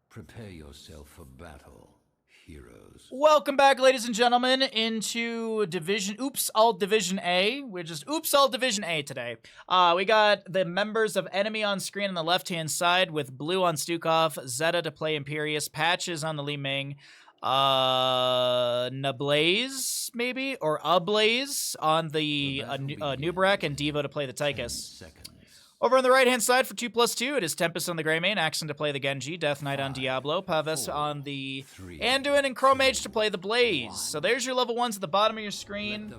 Prepare yourself for battle, heroes. Welcome back, ladies and gentlemen, into Division... all Division A. We're just all Division A today. We got the members of Enemy on screen on the left-hand side with Blue on Stukov, Zeta to play Imperius, Patches on the Li Ming, Nablaze, maybe? Or Ablaze on the Nubarak, and Devo to play the Tychus. Over on the right-hand side for 2+2, it is Tempest on the Greymane, Axon to play the Genji, Death Knight on Diablo, Paves on the Anduin, and Chromage to play the Blaze. So there's your level 1s at the bottom of your screen.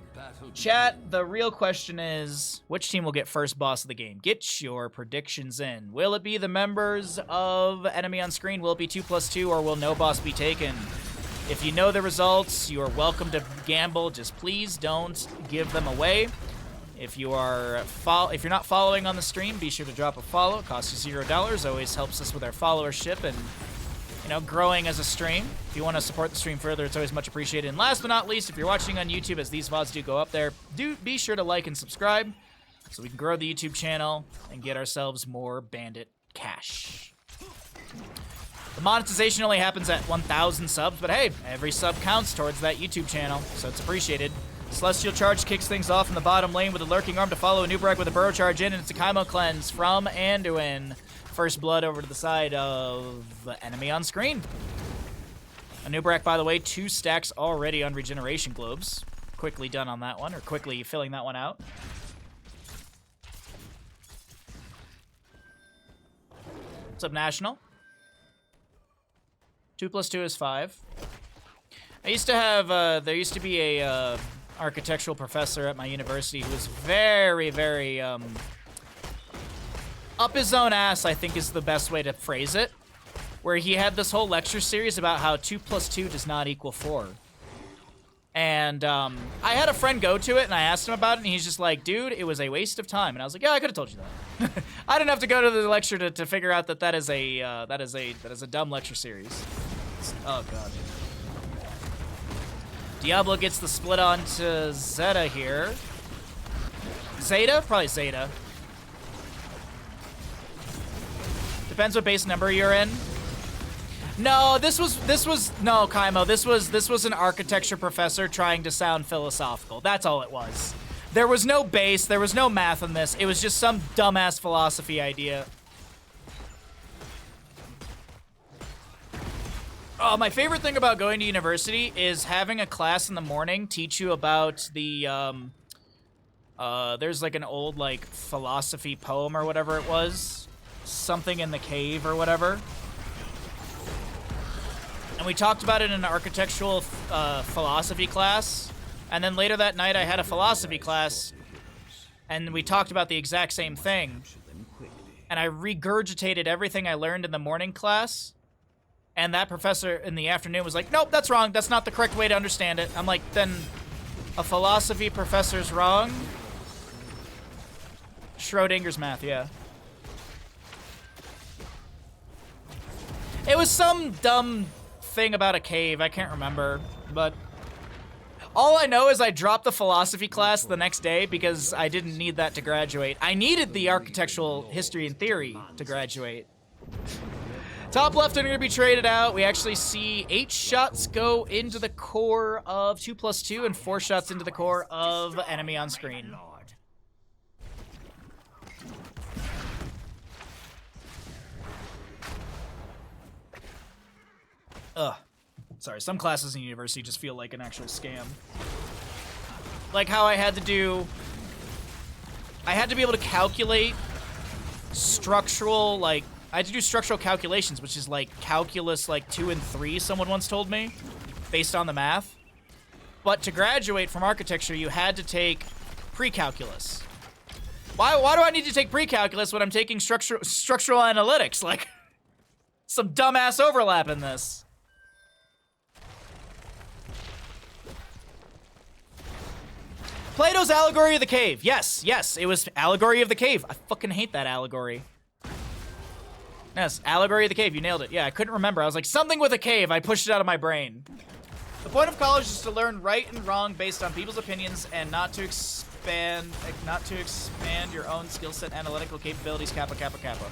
Chat, the real question is, which team will get first boss of the game? Get your predictions in. Will it be the members of Enemy on screen? Will it be 2+2, or will no boss be taken? If you know the results, you are welcome to gamble. Just please don't give them away. If you are if you're not following on the stream, be sure to drop a follow. It costs you $0. Always helps us with our followership and, you know, growing as a stream. If you want to support the stream further, it's always much appreciated. And last but not least, if you're watching on YouTube, as these VODs do go up there, do be sure to like and subscribe so we can grow the YouTube channel and get ourselves more bandit cash. The monetization only happens at 1,000 subs, but hey, every sub counts towards that YouTube channel, so it's appreciated. Celestial Charge kicks things off in the bottom lane with a Lurking Arm to follow a Nubarak with a Burrow Charge in, and it's a Kaimo Cleanse from Anduin. First blood over to the side of the Enemy on screen. A Nubarak, by the way, 2 stacks already on Regeneration Globes. Quickly done on that one, or quickly filling that one out. What's up, National? 2+2 is 5. I used to have, there used to be a, architectural professor at my university who was very, very, up his own ass, I think is the best way to phrase it, where he had this whole lecture series about how 2+2 does not equal 4. And, I had a friend go to it, and I asked him about it, and he's just like, dude, it was a waste of time. And I was like, yeah, I could have told you that. I didn't have to go to the lecture to figure out that that is a dumb lecture series. Oh, God. Diablo gets the split onto Zeta here. Zeta? Probably Zeta. Depends what base number you're in. No, this was no, Kaimo. This was an architecture professor trying to sound philosophical. That's all it was. There was no base, there was no math in this. It was just some dumbass philosophy idea. Oh, my favorite thing about going to university is having a class in the morning teach you about the, there's like an old, like, philosophy poem or whatever it was. Something in the cave or whatever. And we talked about it in an architectural philosophy class. And then later that night I had a philosophy class and we talked about the exact same thing. And I regurgitated everything I learned in the morning class. And that professor in the afternoon was like, nope, that's wrong. That's not the correct way to understand it. I'm like, then a philosophy professor's wrong? Schrodinger's math, yeah. It was some dumb thing about a cave. I can't remember. But all I know is I dropped the philosophy class the next day because I didn't need that to graduate. I needed the architectural history and theory to graduate. Top left are going to be traded out. We actually see 8 shots go into the core of 2+2 and 4 shots into the core of Enemy on screen. Ugh. Sorry, some classes in university just feel like an actual scam. Like how I had to be able to calculate structural, like, I had to do structural calculations, which is like calculus like 2 and 3, someone once told me, based on the math. But to graduate from architecture, you had to take pre-calculus. Why do I need to take pre-calculus when I'm taking structural analytics? Like, some dumbass overlap in this. Plato's Allegory of the Cave. Yes, it was Allegory of the Cave. I fucking hate that allegory. Yes, Allegory of the Cave, you nailed it. Yeah, I couldn't remember. I was like, something with a cave. I pushed it out of my brain. The point of college is to learn right and wrong based on people's opinions and not to expand your own skill set, analytical capabilities, kappa, kappa, kappa.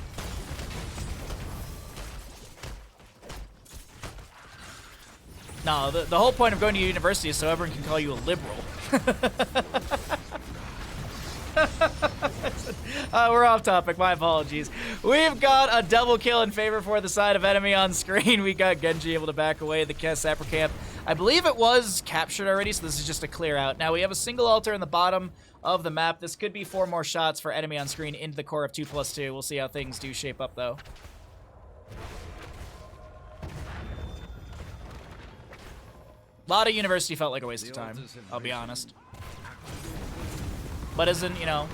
No, the whole point of going to university is so everyone can call you a liberal. We're off topic, my apologies. We've got a double kill in favor for the side of enemy on screen. We got Genji able to back away the sapper camp. I believe it was captured already, so this is just a clear out. Now we have a single altar in the bottom of the map. This could be 4 more shots for enemy on screen into the core of 2+2. We'll see how things do shape up though. A lot of university felt like a waste of time, I'll be honest. But isn't, you know,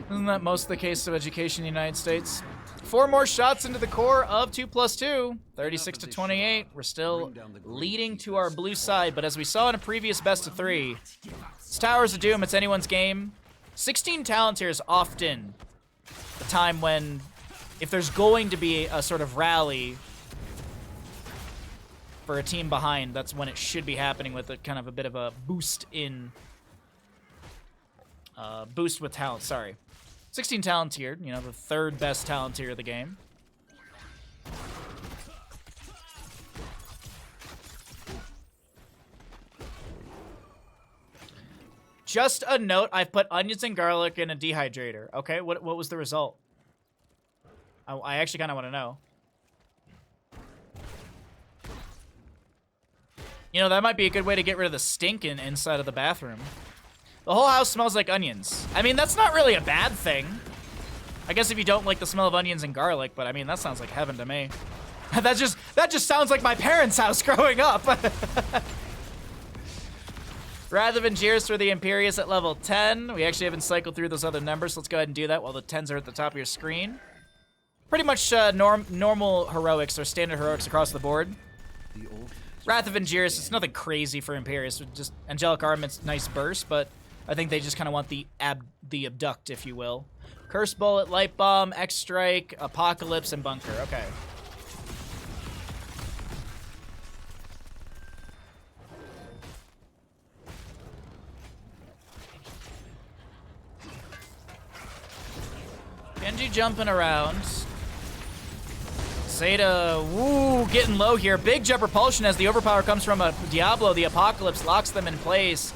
isn't that most of the case of education in the United States? 4 more shots into the core of 2+2, 36 to 28. We're still leading to our blue side, but as we saw in a previous best of 3, it's Towers of Doom, it's anyone's game. 16 talent here is often the time when, if there's going to be a sort of rally for a team behind, that's when it should be happening with a kind of a bit of a boost in, boost with talent, sorry. 16 talent tiered, you know, the 3rd best talent tier of the game. Just a note, I've put onions and garlic in a dehydrator. Okay, what was the result? I actually kind of want to know. You know, that might be a good way to get rid of the stink inside of the bathroom. The whole house smells like onions. I mean, that's not really a bad thing. I guess if you don't like the smell of onions and garlic, but I mean, that sounds like heaven to me. that just sounds like my parents' house growing up. Wrath of Angiers for the Imperius at level 10. We actually haven't cycled through those other numbers, so let's go ahead and do that while the 10s are at the top of your screen. Pretty much normal heroics or standard heroics across the board. Wrath of Angiers, it's nothing crazy for Imperius. Just Angelic Armament's nice burst, but I think they just kind of want the abduct, if you will. Curse Bullet, Light Bomb, X-Strike, Apocalypse, and Bunker. Okay. Genji jumping around. Zeta, woo, getting low here. Big jet propulsion as the overpower comes from a Diablo. The Apocalypse locks them in place.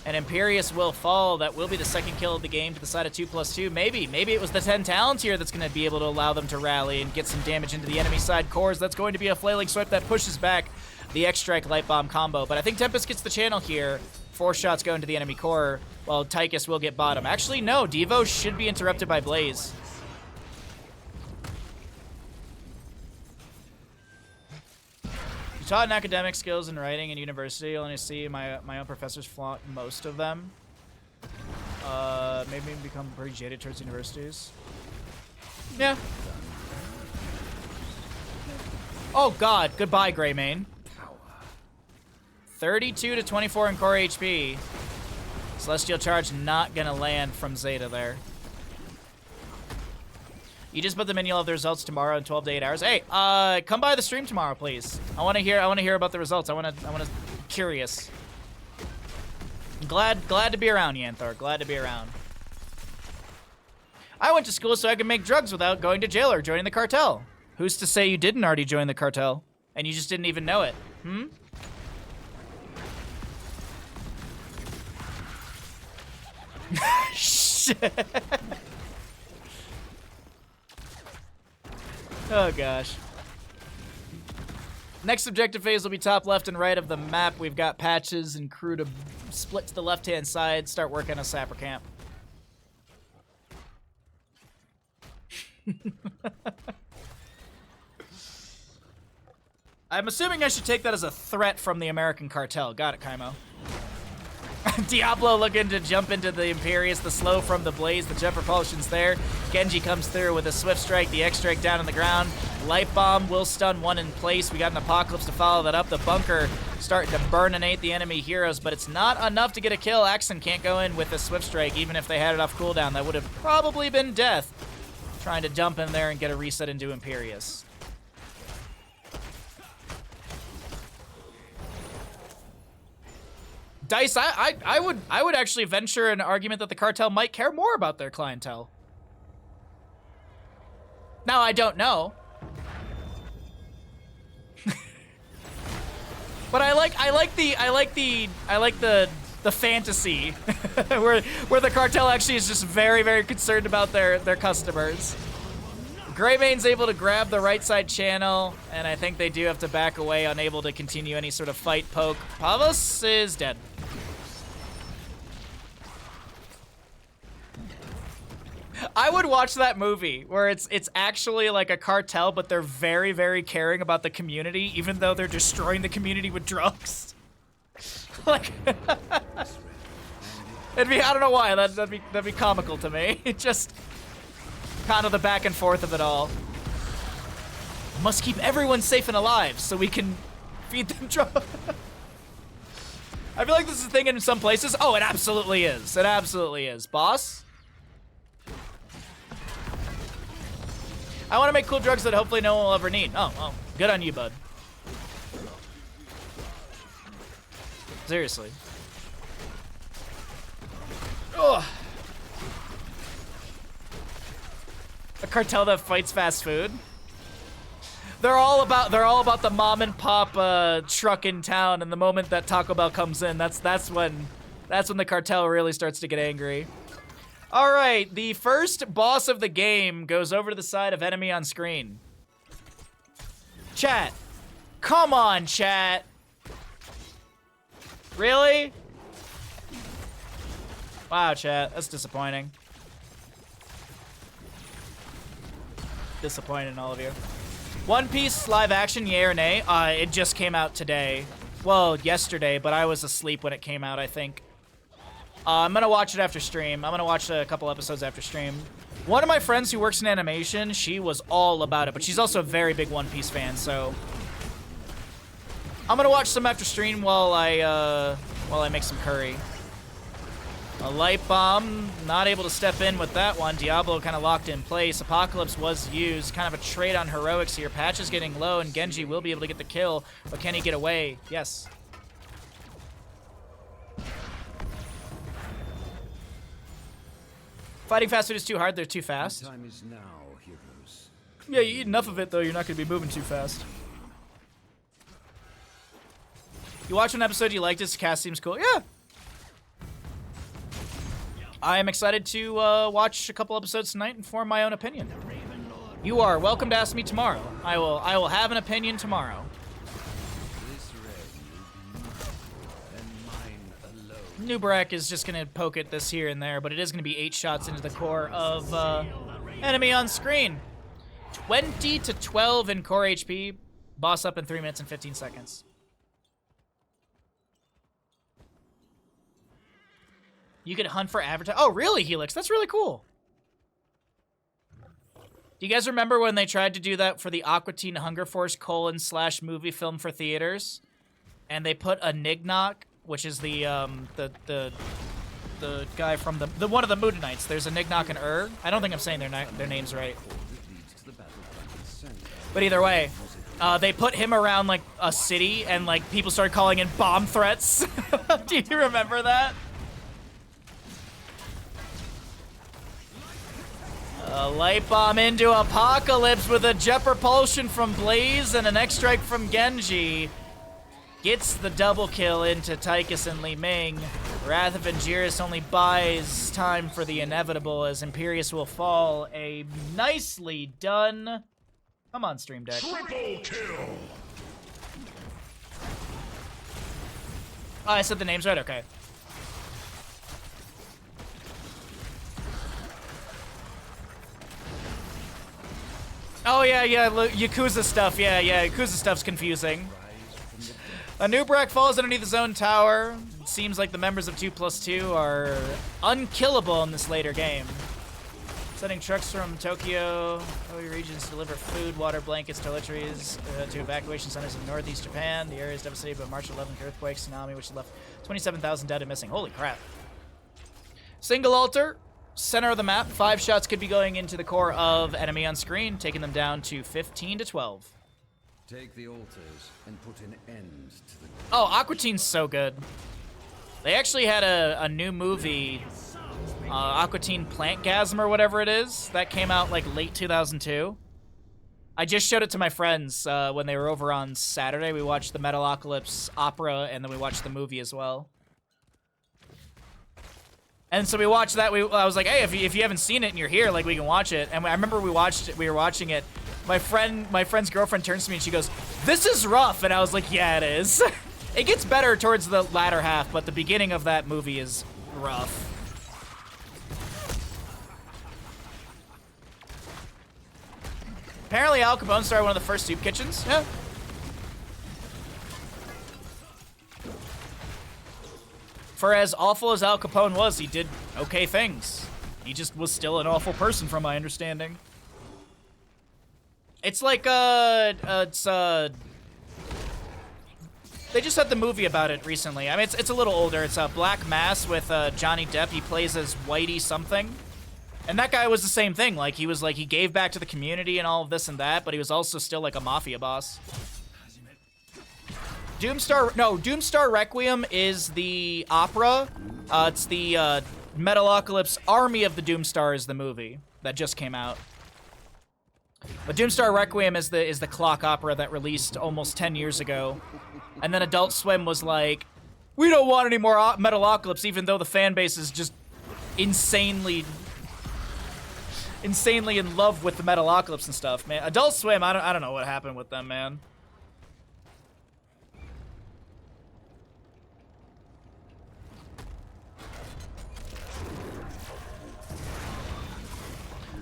And Imperius will fall. That will be the 2nd kill of the game to the side of 2+2. Maybe it was the 10 talents here that's going to be able to allow them to rally and get some damage into the enemy side cores. That's going to be a flailing swipe that pushes back the X-Strike Light Bomb combo. But I think Tempest gets the channel here. 4 shots go into the enemy core, while Tychus will get bottom. Actually, no. Devo should be interrupted by Blaze. Taught in academic skills and writing in university. I only see my own professors flaunt most of them. Maybe become pretty jaded towards universities. Yeah. Oh god, goodbye, Greymane. 32 to 24 in core HP. Celestial Charge not gonna land from Zeta there. You just put them in, you'll have the results tomorrow in 12 to 8 hours. Hey, come by the stream tomorrow, please. I want to hear about the results. I want to curious. Glad to be around, Yanthor. Glad to be around. I went to school so I could make drugs without going to jail or joining the cartel. Who's to say you didn't already join the cartel and you just didn't even know it? Hmm? Shit. Oh, gosh. Next objective phase will be top left and right of the map. We've got patches and crew to split to the left-hand side, start working a sapper camp. I'm assuming I should take that as a threat from the American cartel. Got it, Kaimo. Diablo looking to jump into the Imperius, the slow from the Blaze, the jet propulsion's there. Genji comes through with a Swift Strike, the X-Strike down on the ground. Light Bomb will stun one in place. We got an Apocalypse to follow that up. The Bunker starting to burninate the enemy heroes, but it's not enough to get a kill. Axon can't go in with a Swift Strike, even if they had it off cooldown. That would have probably been death. Trying to dump in there and get a reset into Imperius. Dice, I would actually venture an argument that the cartel might care more about their clientele. Now, I don't know. But I like the fantasy where the cartel actually is just very, very concerned about their customers. Greymane's able to grab the right side channel, and I think they do have to back away, unable to continue any sort of fight poke. Pavos is dead. I would watch that movie where it's actually like a cartel, but they're very, very caring about the community, even though they're destroying the community with drugs. Like, it'd be, I don't know why, that'd be comical to me. It just kind of the back and forth of it all. Must keep everyone safe and alive so we can feed them drugs. I feel like this is a thing in some places. Oh, it absolutely is. It absolutely is. Boss? I want to make cool drugs that hopefully no one will ever need. Oh, well, good on you, bud. Seriously. Ugh. A cartel that fights fast food. They're all about the mom and pop truck in town, and the moment that Taco Bell comes in, that's when the cartel really starts to get angry. All right, the first boss of the game goes over to the side of enemy on screen. Chat. Come on, chat. Really? Wow, chat. That's disappointing. Disappointing in all of you. One Piece live action, yay or nay? It just came out today. Well, yesterday, but I was asleep when it came out, I think. I'm gonna watch it after stream. I'm gonna watch a couple episodes after stream. One of my friends who works in animation, she was all about it, but she's also a very big One Piece fan, so I'm gonna watch some after stream while I make some curry. A light bomb, not able to step in with that one. Diablo kind of locked in place. Apocalypse was used, kind of a trade on heroics here. Patch is getting low, and Genji will be able to get the kill, but can he get away? Yes. Fighting fast food is too hard, they're too fast. Time is now, heroes. Yeah, you eat enough of it, though, you're not going to be moving too fast. You watch one episode, you liked it, this cast seems cool. Yeah. I am excited to watch a couple episodes tonight and form my own opinion. You are welcome to ask me tomorrow. I will have an opinion tomorrow. Nubarak is just going to poke at this here and there, but it is going to be 8 shots into the core of enemy on screen. 20 to 12 in core HP. Boss up in 3 minutes and 15 seconds. You could hunt for advertising. Oh, really, Helix? That's really cool. Do you guys remember when they tried to do that for the Aqua Teen Hunger Force / movie film for theaters? And they put a Nignok, which is the guy from the one of the Moon Knights. There's a Nignok and I don't think I'm saying their names right. But either way, they put him around like a city, and like people started calling in bomb threats. Do you remember that? A light bomb into Apocalypse with a jet propulsion from Blaze and an X-Strike from Genji. Gets the double kill into Tychus and Li Ming. Wrath of Angiris only buys time for the inevitable as Imperius will fall. A nicely done. Come on, Stream Deck. Triple kill. Oh, I said the names right? Okay. Oh, yeah, Yakuza stuff. Yeah, Yakuza stuff's confusing. A Nubrak falls underneath his own tower. It seems like the members of 2+2 are unkillable in this later game. Sending trucks from Tokyo regions to deliver food, water, blankets, toiletries to evacuation centers in northeast Japan. The area is devastated by March 11th earthquake, tsunami, which left 27,000 dead and missing. Holy crap. Single altar. Center of the map, 5 shots could be going into the core of enemy on screen, taking them down to 15 to 12. Take the altars and put an end to the... Oh, Aqua Teen's so good. They actually had a new movie, Aqua Teen Plantgasm or whatever it is, that came out like late 2002. I just showed it to my friends when they were over on Saturday. We watched the Metalocalypse opera, and then we watched the movie as well. And so we watched that. I was like, hey, if you haven't seen it and you're here, like, we can watch it. And I remember we were watching it. My friend's girlfriend turns to me and she goes, "This is rough." And I was like, yeah, it is. It gets better towards the latter half, but the beginning of that movie is rough. Apparently Al Capone started one of the first soup kitchens. Yeah. For as awful as Al Capone was, he did okay things. He just was still an awful person from my understanding. It's like, they just had the movie about it recently. I mean, it's a little older. It's Black Mass with Johnny Depp. He plays as Whitey something. And that guy was the same thing. Like, he gave back to the community and all of this and that, but he was also still like a mafia boss. Doomstar Requiem is the opera. It's the Metalocalypse Army of the Doomstars, the movie that just came out. But Doomstar Requiem is the clock opera that released almost 10 years ago. And then Adult Swim was like, we don't want any more Metalocalypse, even though the fan base is just insanely in love with the Metalocalypse and stuff, man. Adult Swim, I don't know what happened with them, man.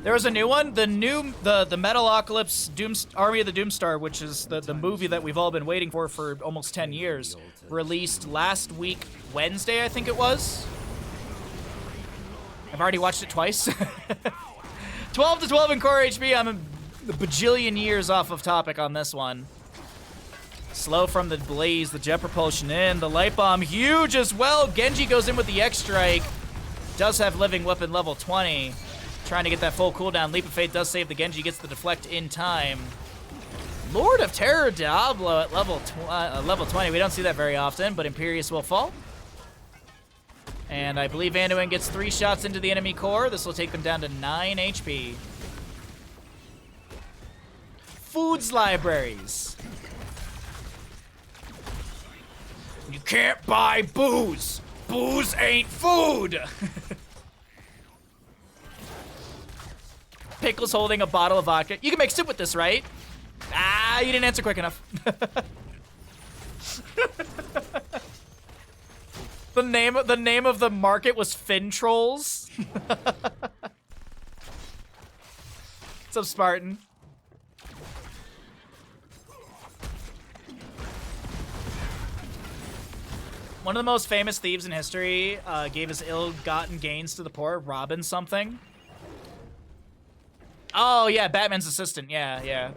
There was a new one, the Metalocalypse Army of the Doomstar, which is the movie that we've all been waiting for almost 10 years. Released last week, Wednesday, I think it was. I've already watched it twice. 12 to 12 in core HP. I'm a bajillion years off of topic on this one. Slow from the blaze, the jet propulsion in, the light bomb huge as well. Genji goes in with the X strike. Does have living weapon level 20. Trying to get that full cooldown. Leap of Faith does save the Genji, gets the deflect in time. Lord of Terror Diablo at level 20. We don't see that very often, but Imperius will fall. And I believe Anduin gets 3 shots into the enemy core. This will take them down to 9 HP. Foods libraries. You can't buy booze. Booze ain't food. Pickle's holding a bottle of vodka. You can make soup with this, right? Ah, you didn't answer quick enough. The name of the market was Fin Trolls. What's up, Spartan? One of the most famous thieves in history gave his ill-gotten gains to the poor. Robin something. Oh, yeah, Batman's assistant. Yeah.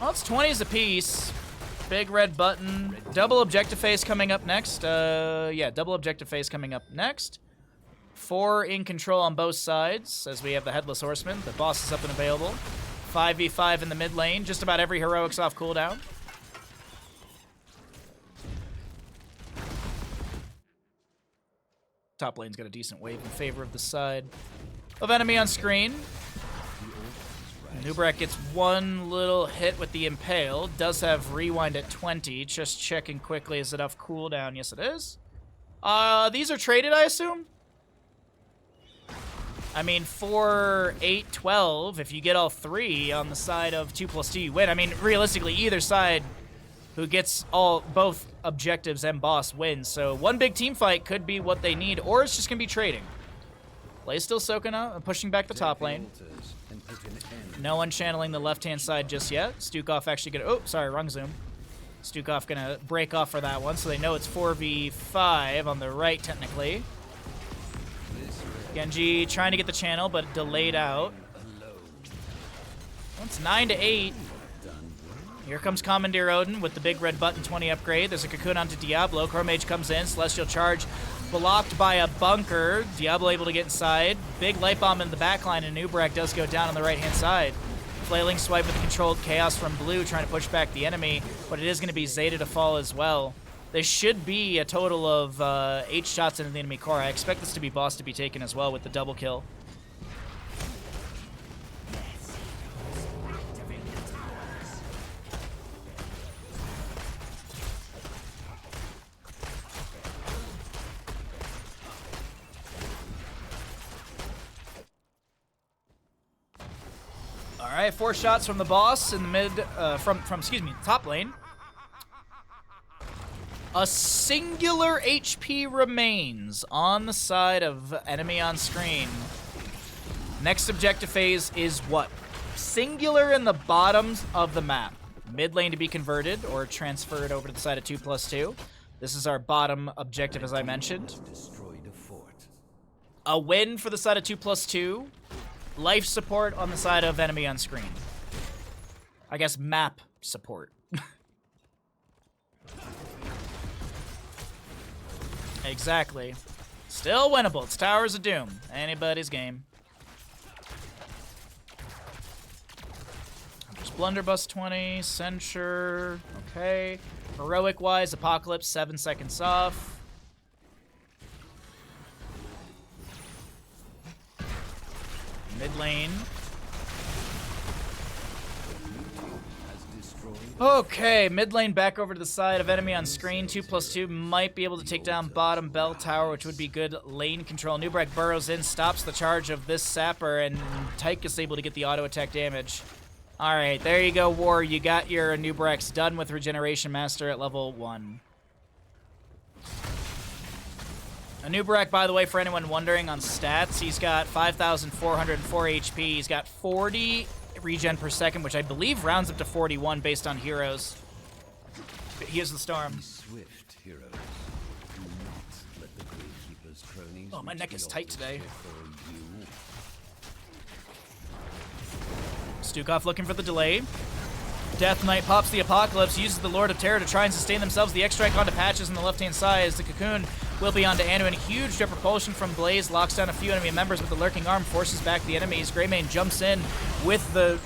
Well, it's 20s apiece. Big red button. Double objective phase coming up next. Yeah, double objective phase coming up next. 4 in control on both sides, as we have the Headless Horseman. The boss is up and available. 5v5 in the mid lane. Just about every heroic's off cooldown. Top lane's got a decent wave in favor of the side of enemy on screen. Nubrak gets 1 little hit with the Impale. Does have Rewind at 20. Just checking quickly, is it off cooldown? Yes, it is. These are traded, I assume? I mean, 4, 8, 12. If you get all 3 on the side of 2+2, you win. I mean, realistically, either side who gets both objectives and boss wins. So one big team fight could be what they need, or it's just going to be trading. Play's still soaking up and pushing back the top lane. No one channeling the left-hand side just yet. Stukov actually gonna... Oh, sorry, wrong zoom. Stukov gonna break off for that one, so they know it's 4v5 on the right, technically. Genji trying to get the channel, but delayed out. Well, it's 9 to 8. Here comes Commandeer Odin with the big red button 20 upgrade. There's a cocoon onto Diablo. Core Mage comes in. Celestial Charge blocked by a bunker. Diablo able to get inside. Big light bomb in the backline, and Nubrak does go down on the right-hand side. Flailing swipe with the controlled chaos from blue, trying to push back the enemy, but it is going to be Zeta to fall as well. There should be a total of 8 shots into the enemy core. I expect this to be boss to be taken as well with the double kill. All right, 4 shots from the boss in the mid, excuse me, top lane. A singular HP remains on the side of enemy on screen. Next objective phase is what? Singular in the bottoms of the map. Mid lane to be converted or transferred over to the side of 2+2. This is our bottom objective, as I mentioned. A win for the side of 2+2. Life support on the side of enemy on screen. I guess map support. Exactly. Still winnable. It's Towers of Doom. Anybody's game. Just Blunderbuss 20. Censure. Okay. Heroic-wise, Apocalypse, 7 seconds off. Mid lane. Okay, mid lane back over to the side of enemy on screen. 2+2 might be able to take down bottom bell tower, which would be good lane control. Nubrak burrows in, stops the charge of this sapper, and Tyke is able to get the auto attack damage. All right, there you go, War. You got your Nubraks done with Regeneration Master at level 1. Nubrak, by the way, for anyone wondering on stats, he's got 5,404 HP. He's got 40 regen per second, which I believe rounds up to 41 based on heroes. He is the Storm. Swift heroes. Do not let the Gravekeeper's cronies. Oh, my neck is tight today. Stukov looking for the delay. Death Knight pops the Apocalypse, uses the Lord of Terror to try and sustain themselves. The X-Strike onto Patches on the left-hand side as the Cocoon will be onto Anduin. Huge jet propulsion from Blaze, locks down a few enemy members with the Lurking Arm, forces back the enemies. Greymane jumps in with the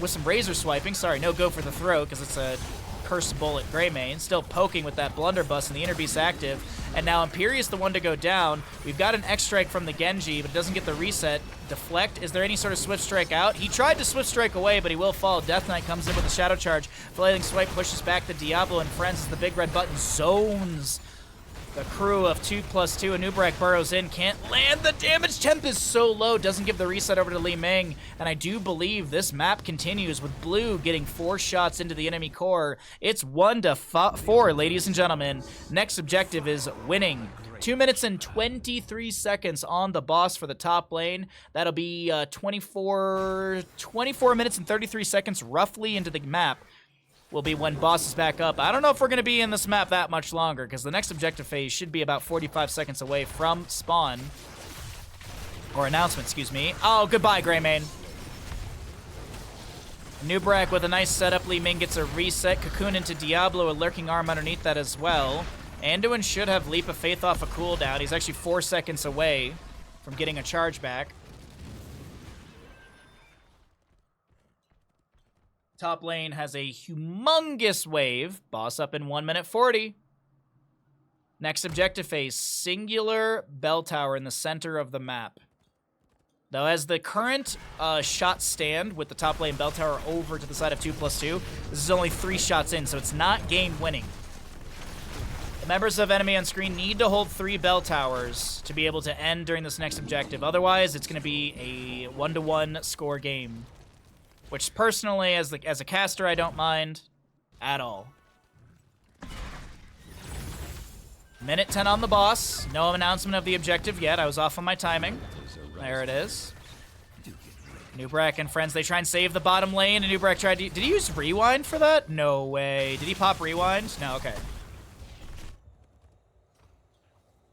with some razor swiping. Sorry, no go for the throat because it's a cursed bullet. Greymane still poking with that Blunderbuss and the Inner Beast active. And now Imperius the one to go down. We've got an X-Strike from the Genji, but it doesn't get the reset. Deflect. Is there any sort of Swift Strike out? He tried to Swift Strike away, but he will fall. Death Knight comes in with a Shadow Charge. Flailing Swipe pushes back the Diablo and Friends as the big red button zones the crew of 2+2. And Nubrak burrows in, can't land. The damage temp is so low, doesn't give the reset over to Li Ming. And I do believe this map continues with Blue getting 4 shots into the enemy core. It's 1-4, ladies and gentlemen. Next objective is winning. 2 minutes and 23 seconds on the boss for the top lane. That'll be 24 minutes and 33 seconds roughly into the map. Will be when boss is back up. I don't know if we're going to be in this map that much longer because the next objective phase should be about 45 seconds away from spawn. Or announcement, excuse me. Oh, goodbye, Greymane. Nubrak with a nice setup. Li Ming gets a reset. Cocoon into Diablo, a Lurking Arm underneath that as well. Anduin should have Leap of Faith off a cooldown. He's actually 4 seconds away from getting a charge back. Top lane has a humongous wave. Boss up in 1 minute 40. Next objective phase, singular bell tower in the center of the map. Though as the current shot stand with the top lane bell tower over to the side of 2+2, this is only 3 shots in, so it's not game winning. The members of enemy on screen need to hold 3 bell towers to be able to end during this next objective. Otherwise, it's going to be a 1-1 score game. Which personally, as a caster, I don't mind at all. Minute 10 on the boss. No announcement of the objective yet. I was off on my timing. There it is. Nubrak and Friends, they try and save the bottom lane, and Nubrak tried to... Did he use Rewind for that? No way. Did he pop Rewind? No, okay.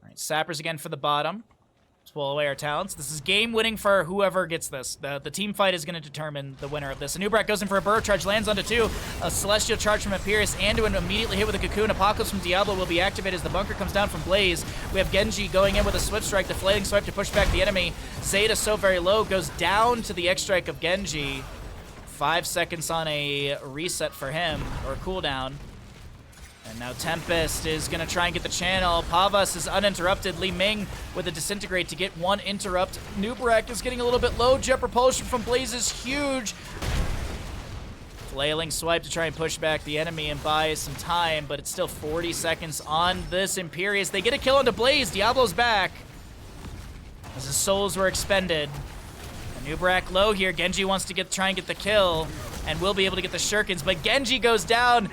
All right, Sappers again for the bottom. Pull away our talents. This is game winning for whoever gets this. The team fight is going to determine the winner of this. And Nubrak goes in for a burrow charge, lands onto 2. A Celestial Charge from Imperius. Anduin immediately hit with a Cocoon. Apocalypse from Diablo will be activated as the bunker comes down from Blaze. We have Genji going in with a Swift Strike, deflating swipe to push back the enemy. Zeta so very low, goes down to the X-Strike of Genji. 5 seconds on a reset for him, or cooldown. And now Tempest is going to try and get the channel. Pavas is uninterrupted. Li Ming with a Disintegrate to get 1 interrupt. Nubrak is getting a little bit low. Jet Propulsion from Blaze is huge. Flailing Swipe to try and push back the enemy and buy some time, but it's still 40 seconds on this Imperius. They get a kill onto Blaze. Diablo's back as his souls were expended. And Nubrak low here. Genji wants to try and get the kill, and will be able to get the shurikens, but Genji goes down.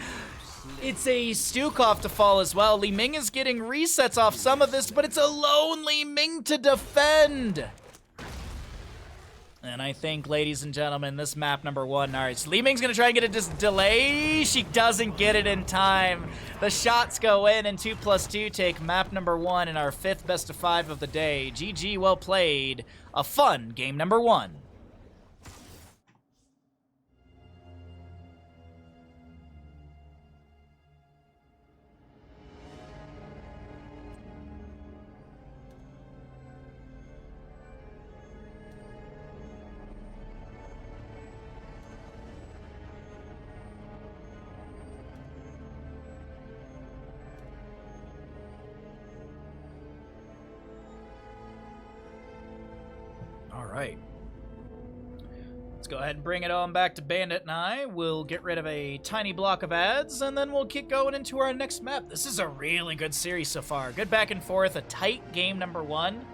It's a Stukov to fall as well. Li Ming is getting resets off some of this, but it's a lone Li Ming to defend. And I think, ladies and gentlemen, this map number 1, all right, so Li Ming's gonna try and get a delay. She doesn't get it in time. The shots go in, and 2+2 take map number 1 in our 5th best of 5 of the day. GG, well played. A fun game number 1. All right. Let's go ahead and bring it on back to Bandit and I. We'll get rid of a tiny block of ads, and then we'll get going into our next map. This is a really good series so far. Good back and forth, a tight game number 1.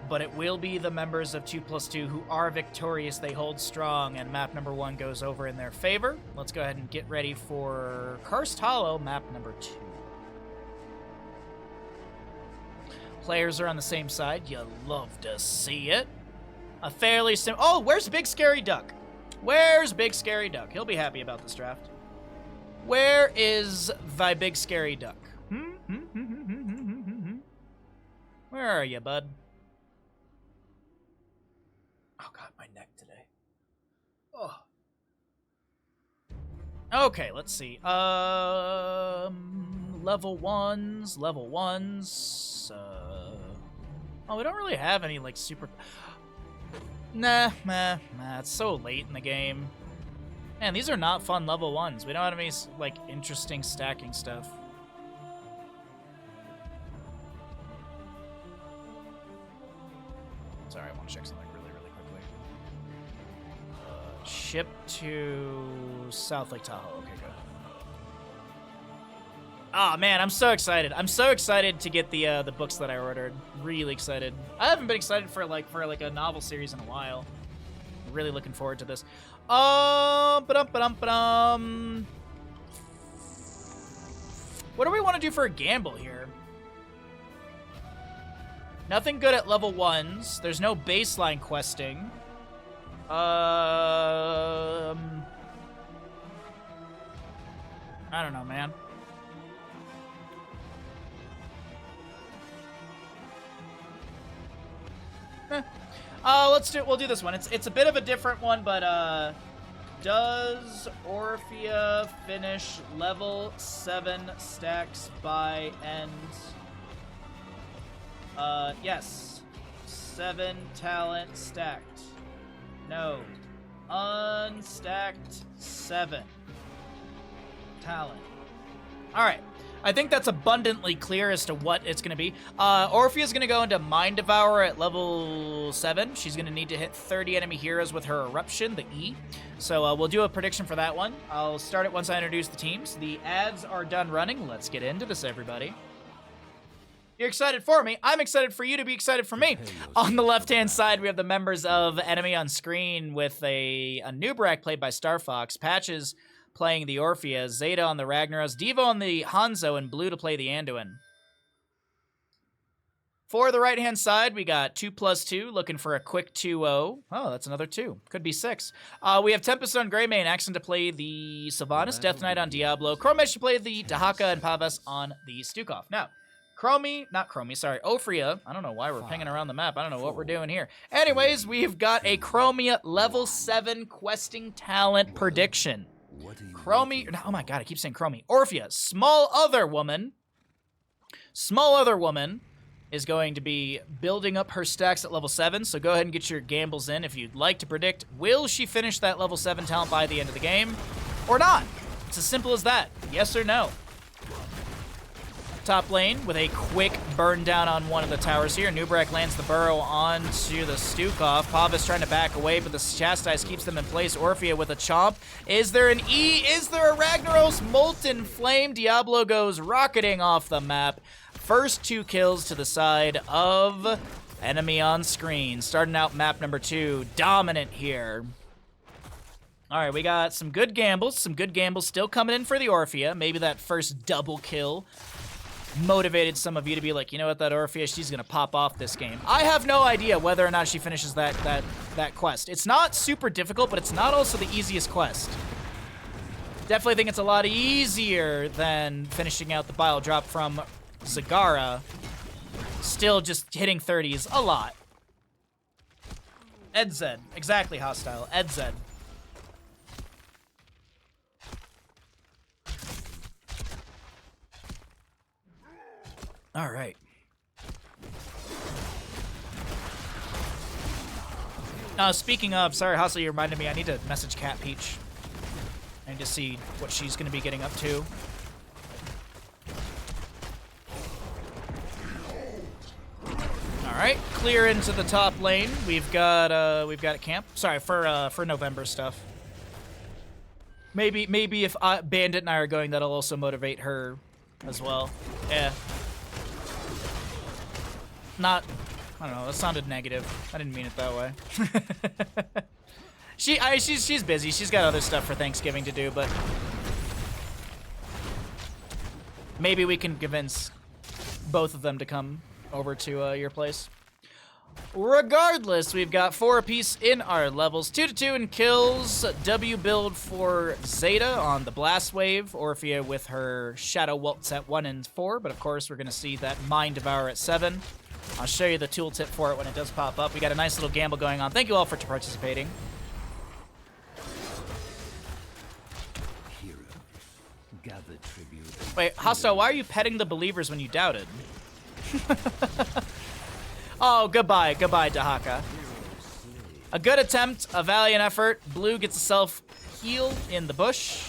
But it will be the members of 2+2 who are victorious. They hold strong, and map number 1 goes over in their favor. Let's go ahead and get ready for Karst Hollow, map number 2. Players are on the same side. You love to see it. A fairly oh, where's Big Scary Duck? Where's Big Scary Duck? He'll be happy about this draft. Where is thy Big Scary Duck? Where are you, bud? Oh, God, my neck today. Oh. Okay, let's see. Level 1s. Oh, we don't really have any, like, super... Nah, it's so late in the game. Man, these are not fun level 1s. We don't have any, like, interesting stacking stuff. Sorry, I want to check something really quickly. Ship to South Lake Tahoe. Okay, good. Oh man, I'm so excited. I'm so excited to get the books that I ordered. Really excited. I haven't been excited for a novel series in a while. Really looking forward to this. What do we want to do for a gamble here? Nothing good at level 1s. There's no baseline questing. I don't know, man. We'll do this one. It's a bit of a different one, but does Orphea finish level 7 stacks by end? Yes. 7 talent stacked. No. Unstacked 7 talent. All right. I think that's abundantly clear as to what it's going to be. Orphea's going to go into Mind Devourer at level 7. She's going to need to hit 30 enemy heroes with her Eruption, the E. So we'll do a prediction for that one. I'll start it once I introduce the teams. The ads are done running. Let's get into this, everybody. You're excited for me. I'm excited for you to be excited for me. On the left-hand side, we have the members of Enemy on Screen with a Nubrak played by Star Fox. Patches playing the Orphea, Zeta on the Ragnaros, Devo on the Hanzo, and Blue to play the Anduin. For the right-hand side, we got 2+2, looking for a quick 2-0. Oh, that's another 2. Could be 6. We have Tempest on Greymane, Axon to play the Sylvanas, Death Knight on Diablo, Chromesh to play the Dahaka, and Pavas on the Stukov. Now, Ophrya. I don't know why we're pinging around the map. I don't know what we're doing here. Anyways, we've got a Chromia level 7 questing talent prediction. Chromie, oh my god, I keep saying Chromie. Orphea, small other woman is going to be building up her stacks at level 7, so go ahead and get your gambles in if you'd like to predict, will she finish that level 7 talent by the end of the game, or not? It's as simple as that, yes or no. Top lane with a quick burn down on one of the towers here. Nubrak lands the burrow onto the Stukov. Pavas trying to back away, but the Chastise keeps them in place. Orphea with a chomp. Is there an E? Is there a Ragnaros? Molten Flame. Diablo goes rocketing off the map. First 2 kills to the side of Enemy on screen. Starting out map number 2. Dominant here. All right, we got some good gambles. Some good gambles still coming in for the Orphea. Maybe that first double kill motivated some of you to be like, you know what, that Orphea, she's going to pop off this game. I have no idea whether or not she finishes that quest. It's not super difficult, but it's not also the easiest quest. Definitely think it's a lot easier than finishing out the bile drop from Zagara. Still just hitting 30s a lot. Edzed. Exactly, hostile. Edzed. All right. Speaking of, sorry, Hostile, you reminded me, I need to message Cat Peach. I need to see what she's going to be getting up to. All right, clear into the top lane. We've got a camp. Sorry for November stuff. Maybe if Bandit and I are going, that'll also motivate her as well. Yeah. Not, I don't know, that sounded negative. I didn't mean it that way. She's busy. She's got other stuff for Thanksgiving to do, but maybe we can convince both of them to come over to your place. Regardless, we've got 4 apiece in our levels. 2-2 in kills. W build for Zeta on the Blast Wave. Orphea with her Shadow Waltz at 1 and 4, but of course we're going to see that Mind Devour at 7. I'll show you the tooltip for it when it does pop up. We got a nice little gamble going on. Thank you all for participating. Hero, gather tribute. Wait, Hostile, why are you petting the believers when you doubted? Oh, goodbye, Dahaka. A good attempt, a valiant effort. Blue gets a self-heal in the bush.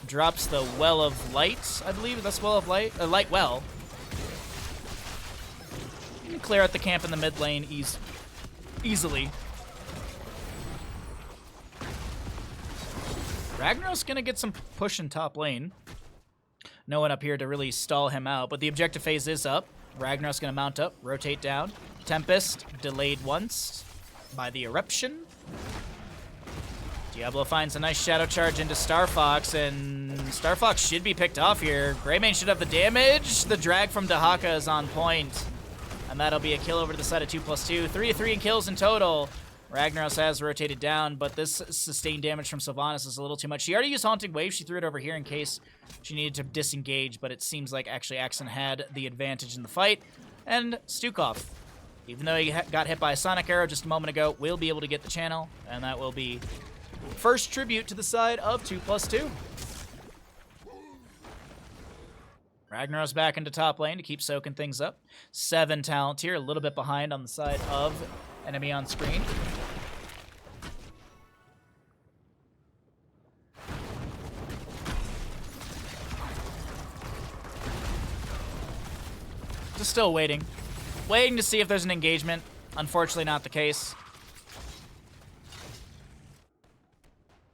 Drops the Well of Light, I believe. That's Well of Light? Light Well. You can clear out the camp in the mid lane easily. Ragnar's gonna get some push in top lane. No one up here to really stall him out, but the objective phase is up. Ragnar's gonna mount up, rotate down. Tempest delayed once by the eruption. Diablo finds a nice shadow charge into Star Fox, and Star Fox should be picked off here. Greymane should have the damage. The drag from Dahaka is on point. And that'll be a kill over to the side of 2+2. 3-3 in kills in total. Ragnaros has rotated down, but this sustained damage from Sylvanas is a little too much. She already used Haunting Wave. She threw it over here in case she needed to disengage, but it seems like actually Axon had the advantage in the fight. And Stukov, even though he got hit by a Sonic Arrow just a moment ago, will be able to get the channel, and that will be first tribute to the side of 2+2. Ragnaros back into top lane to keep soaking things up. 7 talent here, a little bit behind on the side of enemy on screen. Just still waiting. Waiting to see if there's an engagement. Unfortunately, not the case.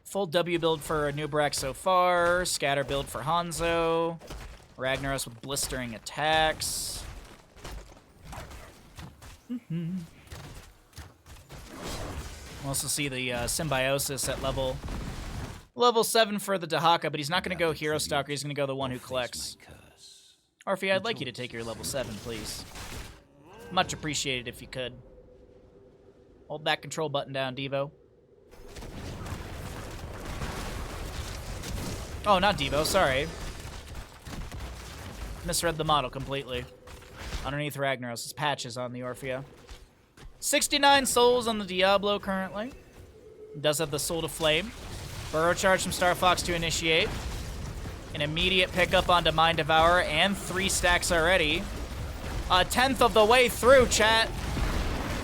Full W build for Nubrak so far. Scatter build for Hanzo. Ragnaros with blistering attacks. We'll also see the Symbiosis at level 7 for the Dahaka, but he's not going to go Hero Stalker. He's going to go the one who collects. Orphea, I'd like you to take your level 7, please. Much appreciated if you could. Hold that control button down, Devo. Oh, not Devo, sorry. Misread the model completely. Underneath Ragnaros' patches on the Orphea. 69 souls on the Diablo currently. Does have the Soul to Flame. Burrow Charge from Star Fox to initiate. An immediate pickup onto Mind Devourer and 3 stacks already. A 10th of the way through, chat.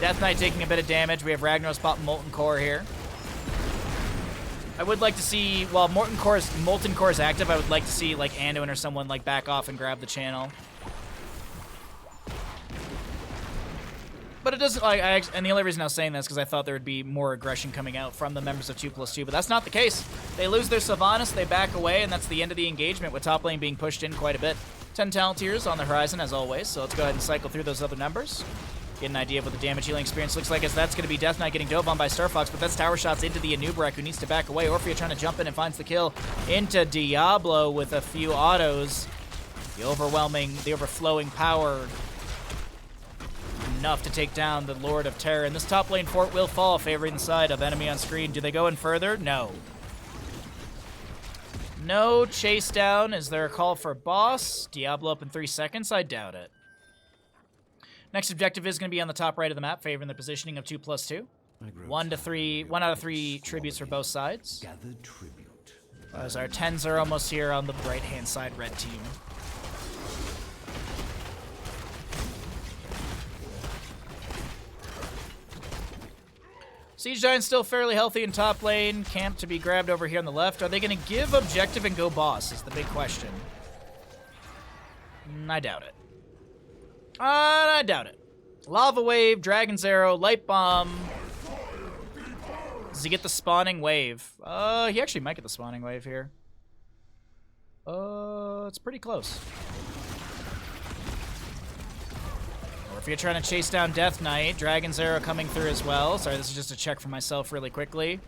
Death Knight taking a bit of damage. We have Ragnaros pop Molten Core here. I would like to see, while Molten Core is active, I would like to see like Anduin or someone like back off and grab the channel. But it doesn't, like, and the only reason I was saying this is because I thought there would be more aggression coming out from the members of 2+2, but that's not the case. They lose their Sylvanas, they back away, and that's the end of the engagement, with top lane being pushed in quite a bit. 10 talent tiers on the horizon, as always, so let's go ahead and cycle through those other numbers. Get an idea of what the damage healing experience looks like, as that's going to be Death Knight getting dove on by Star Fox, but that's tower shots into the Anubarak, who needs to back away. Orphea trying to jump in and finds the kill into Diablo with a few autos. The overflowing power, enough to take down the Lord of Terror. And this top lane fort will fall, favoring the side of enemy on screen. Do they go in further? No. No chase down. Is there a call for boss? Diablo up in 3 seconds? I doubt it. Next objective is going to be on the top right of the map, favoring the positioning of 2+2. 1 out of 3 tributes for both sides. Gather tribute. As our 10s are almost here on the right-hand side, red team. Siege Giant's still fairly healthy in top lane. Camp to be grabbed over here on the left. Are they going to give objective and go boss is the big question. I doubt it. I doubt it. Lava Wave, Dragon's Arrow, Light Bomb. Does he get the spawning wave? He actually might get the spawning wave here. It's pretty close. Or if you're trying to chase down Death Knight, Dragon's Arrow coming through as well. Sorry, this is just a check for myself really quickly.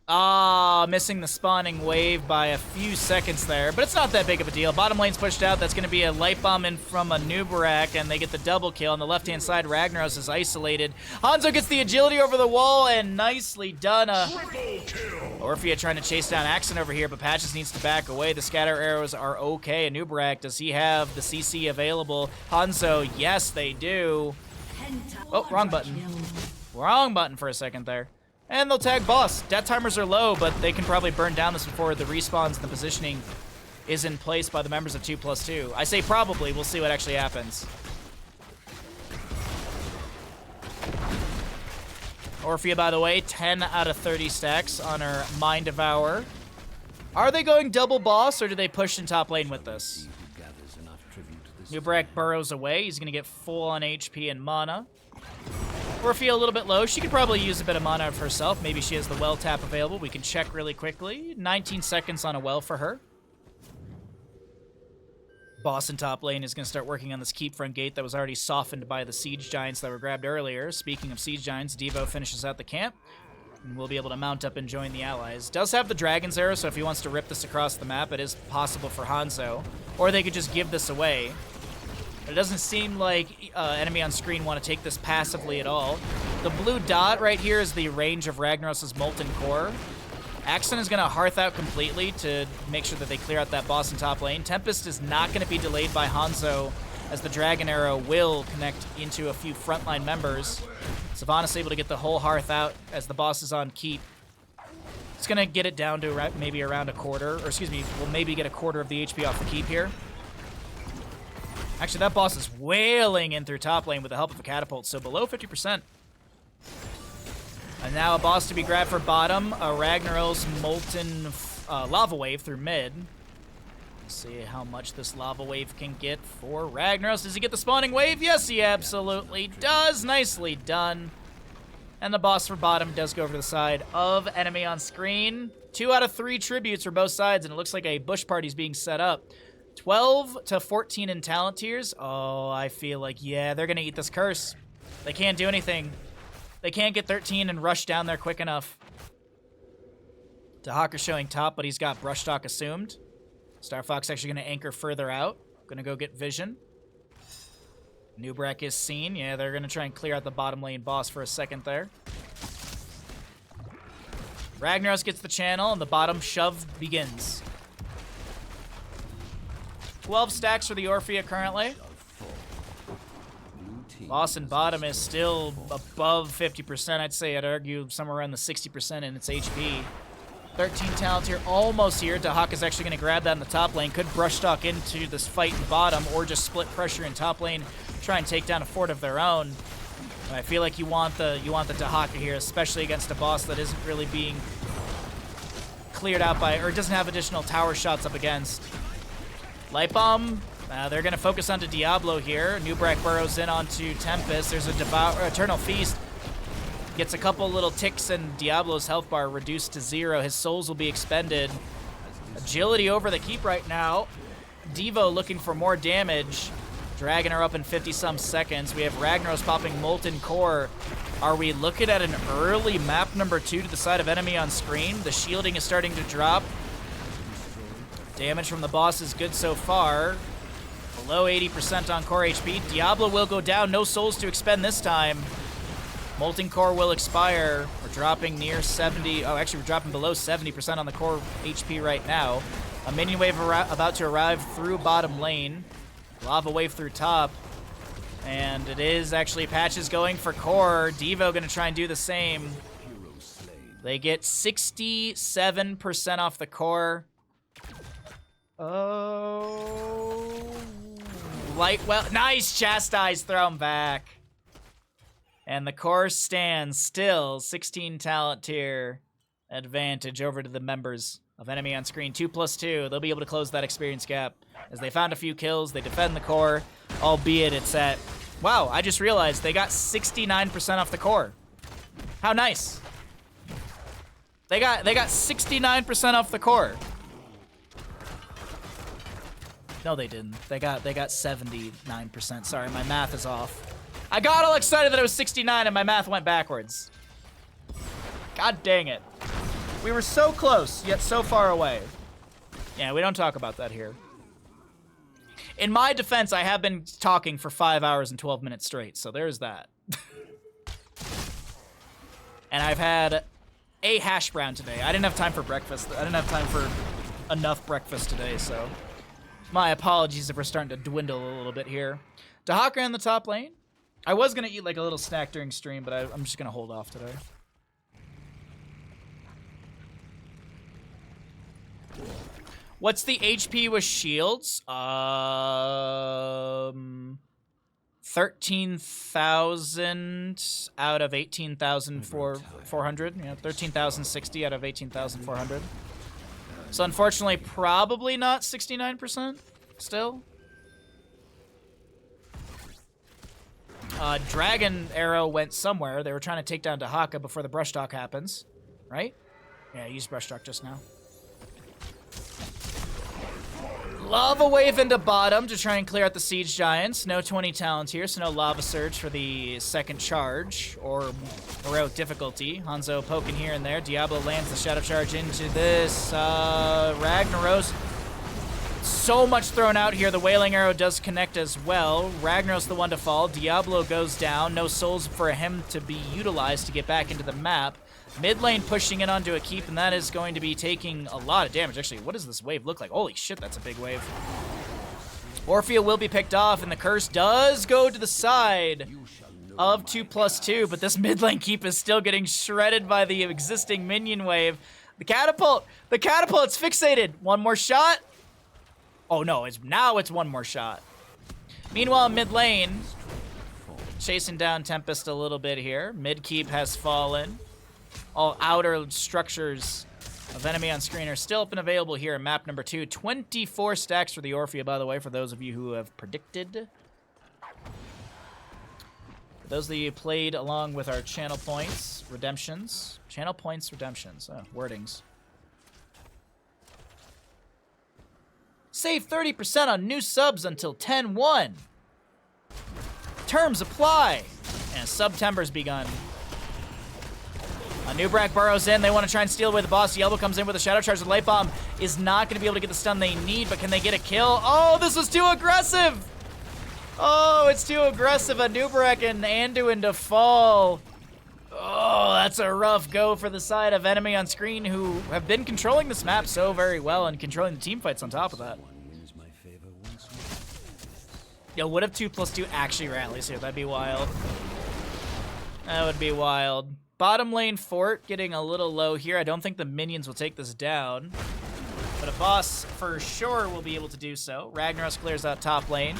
Missing the spawning wave by a few seconds there, but it's not that big of a deal. Bottom lane's pushed out. That's going to be a light bomb in from a Anubarak, and they get the double kill. On the left-hand side, Ragnaros is isolated. Hanzo gets the agility over the wall, and nicely done. Orphea trying to chase down Axon over here, but Patches needs to back away. The scatter arrows are okay. Anubarak, does he have the CC available? Hanzo, yes, they do. Oh, wrong button. Wrong button for a second there. And they'll tag boss. Death timers are low, but they can probably burn down this before the respawns and the positioning is in place by the members of 2+2. I say probably. We'll see what actually happens. Orphea, by the way, 10 out of 30 stacks on her Mind Devour. Are they going double boss, or do they push in top lane with this? Anubarak burrows away. He's going to get full on HP and mana. Orphea a little bit low. She could probably use a bit of mana for herself. Maybe she has the well tap available. We can check really quickly. 19 seconds on a well for her. Boss in top lane is going to start working on this keep front gate that was already softened by the Siege Giants that were grabbed earlier. Speaking of Siege Giants, Devo finishes out the camp. And we'll be able to mount up and join the allies. Does have the Dragon's Arrow, so if he wants to rip this across the map, it is possible for Hanzo. Or they could just give this away. It doesn't seem like enemy on screen want to take this passively at all. The blue dot right here is the range of Ragnaros' Molten Core. Axon is going to hearth out completely to make sure that they clear out that boss in top lane. Tempest is not going to be delayed by Hanzo, as the Dragon Arrow will connect into a few frontline members. Sylvanas able to get the whole hearth out as the boss is on keep. It's going to get it down to maybe around a quarter, or excuse me, we'll maybe get a quarter of the HP off the keep here. Actually, that boss is wailing in through top lane with the help of a catapult, so below 50%. And now a boss to be grabbed for bottom, a Ragnaros Molten Lava Wave through mid. Let's see how much this Lava Wave can get for Ragnaros. Does he get the spawning wave? Yes, he absolutely does. Nicely done. And the boss for bottom does go over to the side of enemy on screen. 2 out of 3 tributes for both sides, and it looks like a bush party's being set up. 12 to 14 in talent tiers. Oh, I feel like, yeah, they're going to eat this curse. They can't do anything. They can't get 13 and rush down there quick enough. Dahaka showing top, but he's got Brush Talk assumed. Star Fox actually going to anchor further out. Going to go get Vision. Anubarak is seen. Yeah, they're going to try and clear out the bottom lane boss for a second there. Ragnaros gets the channel, and the bottom shove begins. 12 stacks for the Orphea currently. Boss and bottom is still above 50%. I'd argue somewhere around the 60% in its HP. 13 talent here, almost here. Dahak is actually going to grab that in the top lane. Could brush talk into this fight in bottom, or just split pressure in top lane, try and take down a fort of their own. And I feel like you want the Dahaka here, especially against a boss that isn't really being cleared out by, or doesn't have additional tower shots up against. Light Bomb, they're going to focus onto Diablo here. Anubarak burrows in onto Tempest. There's a Eternal Feast. Gets a couple little ticks and Diablo's health bar reduced to 0. His souls will be expended. Agility over the keep right now. Devo looking for more damage. Dragon are up in 50-some seconds. We have Ragnaros popping Molten Core. Are we looking at an early map number 2 to the side of enemy on screen? The shielding is starting to drop. Damage from the boss is good so far. Below 80% on core HP. Diablo will go down. No souls to expend this time. Molten Core will expire. We're dropping near 70. Oh, actually, we're dropping below 70% on the core HP right now. A minion wave about to arrive through bottom lane. Lava wave through top. And it is actually Patches going for core. Devo going to try and do the same. They get 67% off the core. Oh. Well, nice Chastise, throw him back. And the core stands still 16 talent tier advantage over to the members of enemy on screen. 2+2. They'll be able to close that experience gap as they found a few kills. They defend the core, albeit it's at, wow, I just realized they got 69% off the core. How nice. They got 69% off the core. No, they didn't. They got 79%. Sorry, my math is off. I got all excited that it was 69 and my math went backwards. God dang it. We were so close, yet so far away. Yeah, we don't talk about that here. In my defense, I have been talking for 5 hours and 12 minutes straight, so there's that. And I've had a hash brown today. I didn't have time for breakfast. I didn't have time for enough breakfast today, so my apologies if we're starting to dwindle a little bit here. Dahaka in the top lane. I was going to eat like a little snack during stream, but I'm just going to hold off today. What's the HP with shields? 13,000 out of 18,400. Yeah, 13,060 out of 18,400. So unfortunately, probably not 69% still. Dragon Arrow went somewhere. They were trying to take down Dahaka before the brush talk happens. Right? Yeah, I used brush talk just now. Lava wave into bottom to try and clear out the siege giants. No 20 talents here, so no lava surge for the second charge or heroic difficulty. Hanzo poking here and there. Diablo lands the shadow charge into this. Ragnaros. So much thrown out here. The Wailing Arrow does connect as well. Ragnaros the one to fall. Diablo goes down. No souls for him to be utilized to get back into the map. Mid lane pushing in onto a keep, and that is going to be taking a lot of damage. Actually, what does this wave look like? Holy shit, that's a big wave. Orphea will be picked off, and the curse does go to the side of 2+2, but this mid lane keep is still getting shredded by the existing minion wave. The catapult's fixated. One more shot. Oh no, now it's one more shot. Meanwhile, mid lane, chasing down Tempest a little bit here. Mid keep has fallen. All outer structures of enemy on screen are still up and available here in map number 2. 24 stacks for the Orphea, by the way, for those of you who have predicted. For those of you who played along with our channel points, redemptions. Channel points, redemptions. Oh, wordings. Save 30% on new subs until 10/1. Terms apply. And September's begun. Nubrak burrows in. They want to try and steal away the boss. Yellow comes in with a shadow charge. The light bomb is not going to be able to get the stun they need, but can they get a kill? Oh, this is too aggressive. Oh, it's too aggressive. Nubrak and Anduin to fall. Oh, that's a rough go for the side of enemy on screen who have been controlling this map so very well and controlling the team fights on top of that. Yo, what if 2+2 actually rallies here? That'd be wild. That would be wild. Bottom lane fort getting a little low here. I don't think the minions will take this down. But a boss for sure will be able to do so. Ragnaros clears out top lane.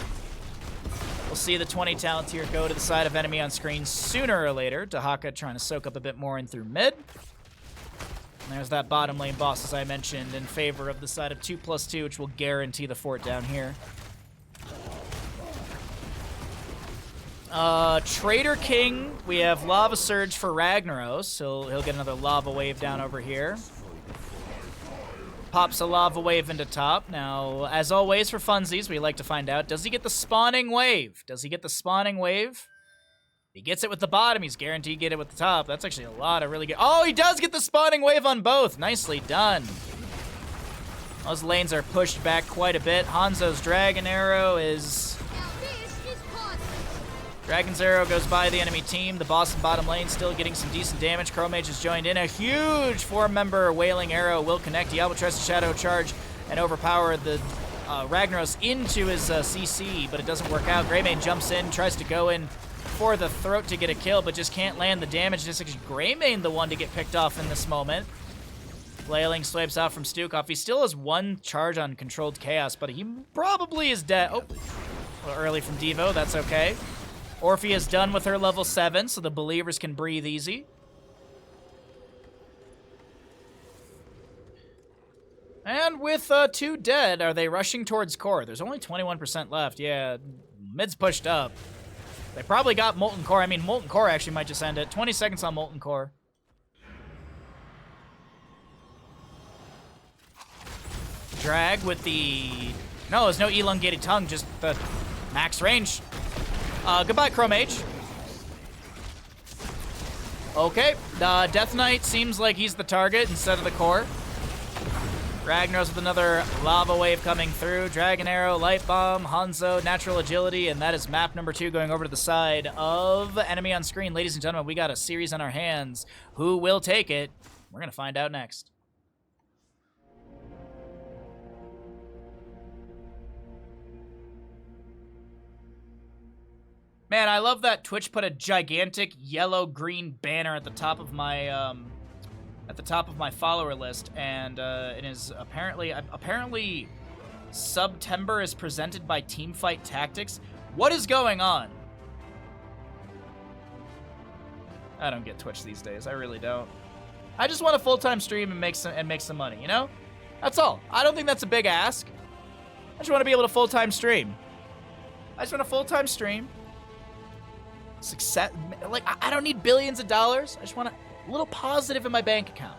We'll see the 20 talents here go to the side of enemy on screen sooner or later. Dahaka trying to soak up a bit more in through mid. And there's that bottom lane boss, as I mentioned, in favor of the side of 2+2, which will guarantee the fort down here. Trader King, we have Lava Surge for Ragnaros, so he'll get another lava wave down over here. pops a lava wave into top. Now, as always for funsies, we like to find out, does he get the spawning wave? Does he get the spawning wave? He gets it with the bottom, he's guaranteed to get it with the top. That's actually a lot of really good... Oh, he does get the spawning wave on both. Nicely done. Those lanes are pushed back quite a bit. Hanzo's Dragon Arrow is... Dragon's Arrow goes by the enemy team. The boss in bottom lane still getting some decent damage. Chromage has joined in. A huge 4-member Wailing Arrow will connect. Diablo tries to Shadow Charge and overpower the Ragnaros into his CC, but it doesn't work out. Greymane jumps in, tries to go in for the throat to get a kill, but just can't land the damage. It's actually Greymane the one to get picked off in this moment. Flailing swipes out from Stukov. He still has 1 charge on Controlled Chaos, but he probably is dead. Oh, a little early from Devo. That's okay. Orphea is done with her level 7, so the believers can breathe easy. And with 2 dead, are they rushing towards core? There's only 21% left. Yeah, mid's pushed up. They probably got Molten Core. I mean, Molten Core actually might just end it. 20 seconds on Molten Core. Drag with the... No, there's no elongated tongue, just the max range. Goodbye, Chromage. Okay, Death Knight seems like he's the target instead of the core. Ragnaros with another lava wave coming through. Dragon Arrow, Light Bomb, Hanzo, Natural Agility, and that is map number 2 going over to the side of enemy on screen. Ladies and gentlemen, we got a series on our hands. Who will take it? We're going to find out next. Man, I love that Twitch put a gigantic yellow-green banner at the top of my follower list, and it is apparently September is presented by Teamfight Tactics. What is going on? I don't get Twitch these days. I really don't. I just want a full-time stream and make some money, you know? That's all. I don't think that's a big ask. I just want to be able to full-time stream. I just want a full-time stream. Success, like, I don't need billions of dollars. I just want a little positive in my bank account.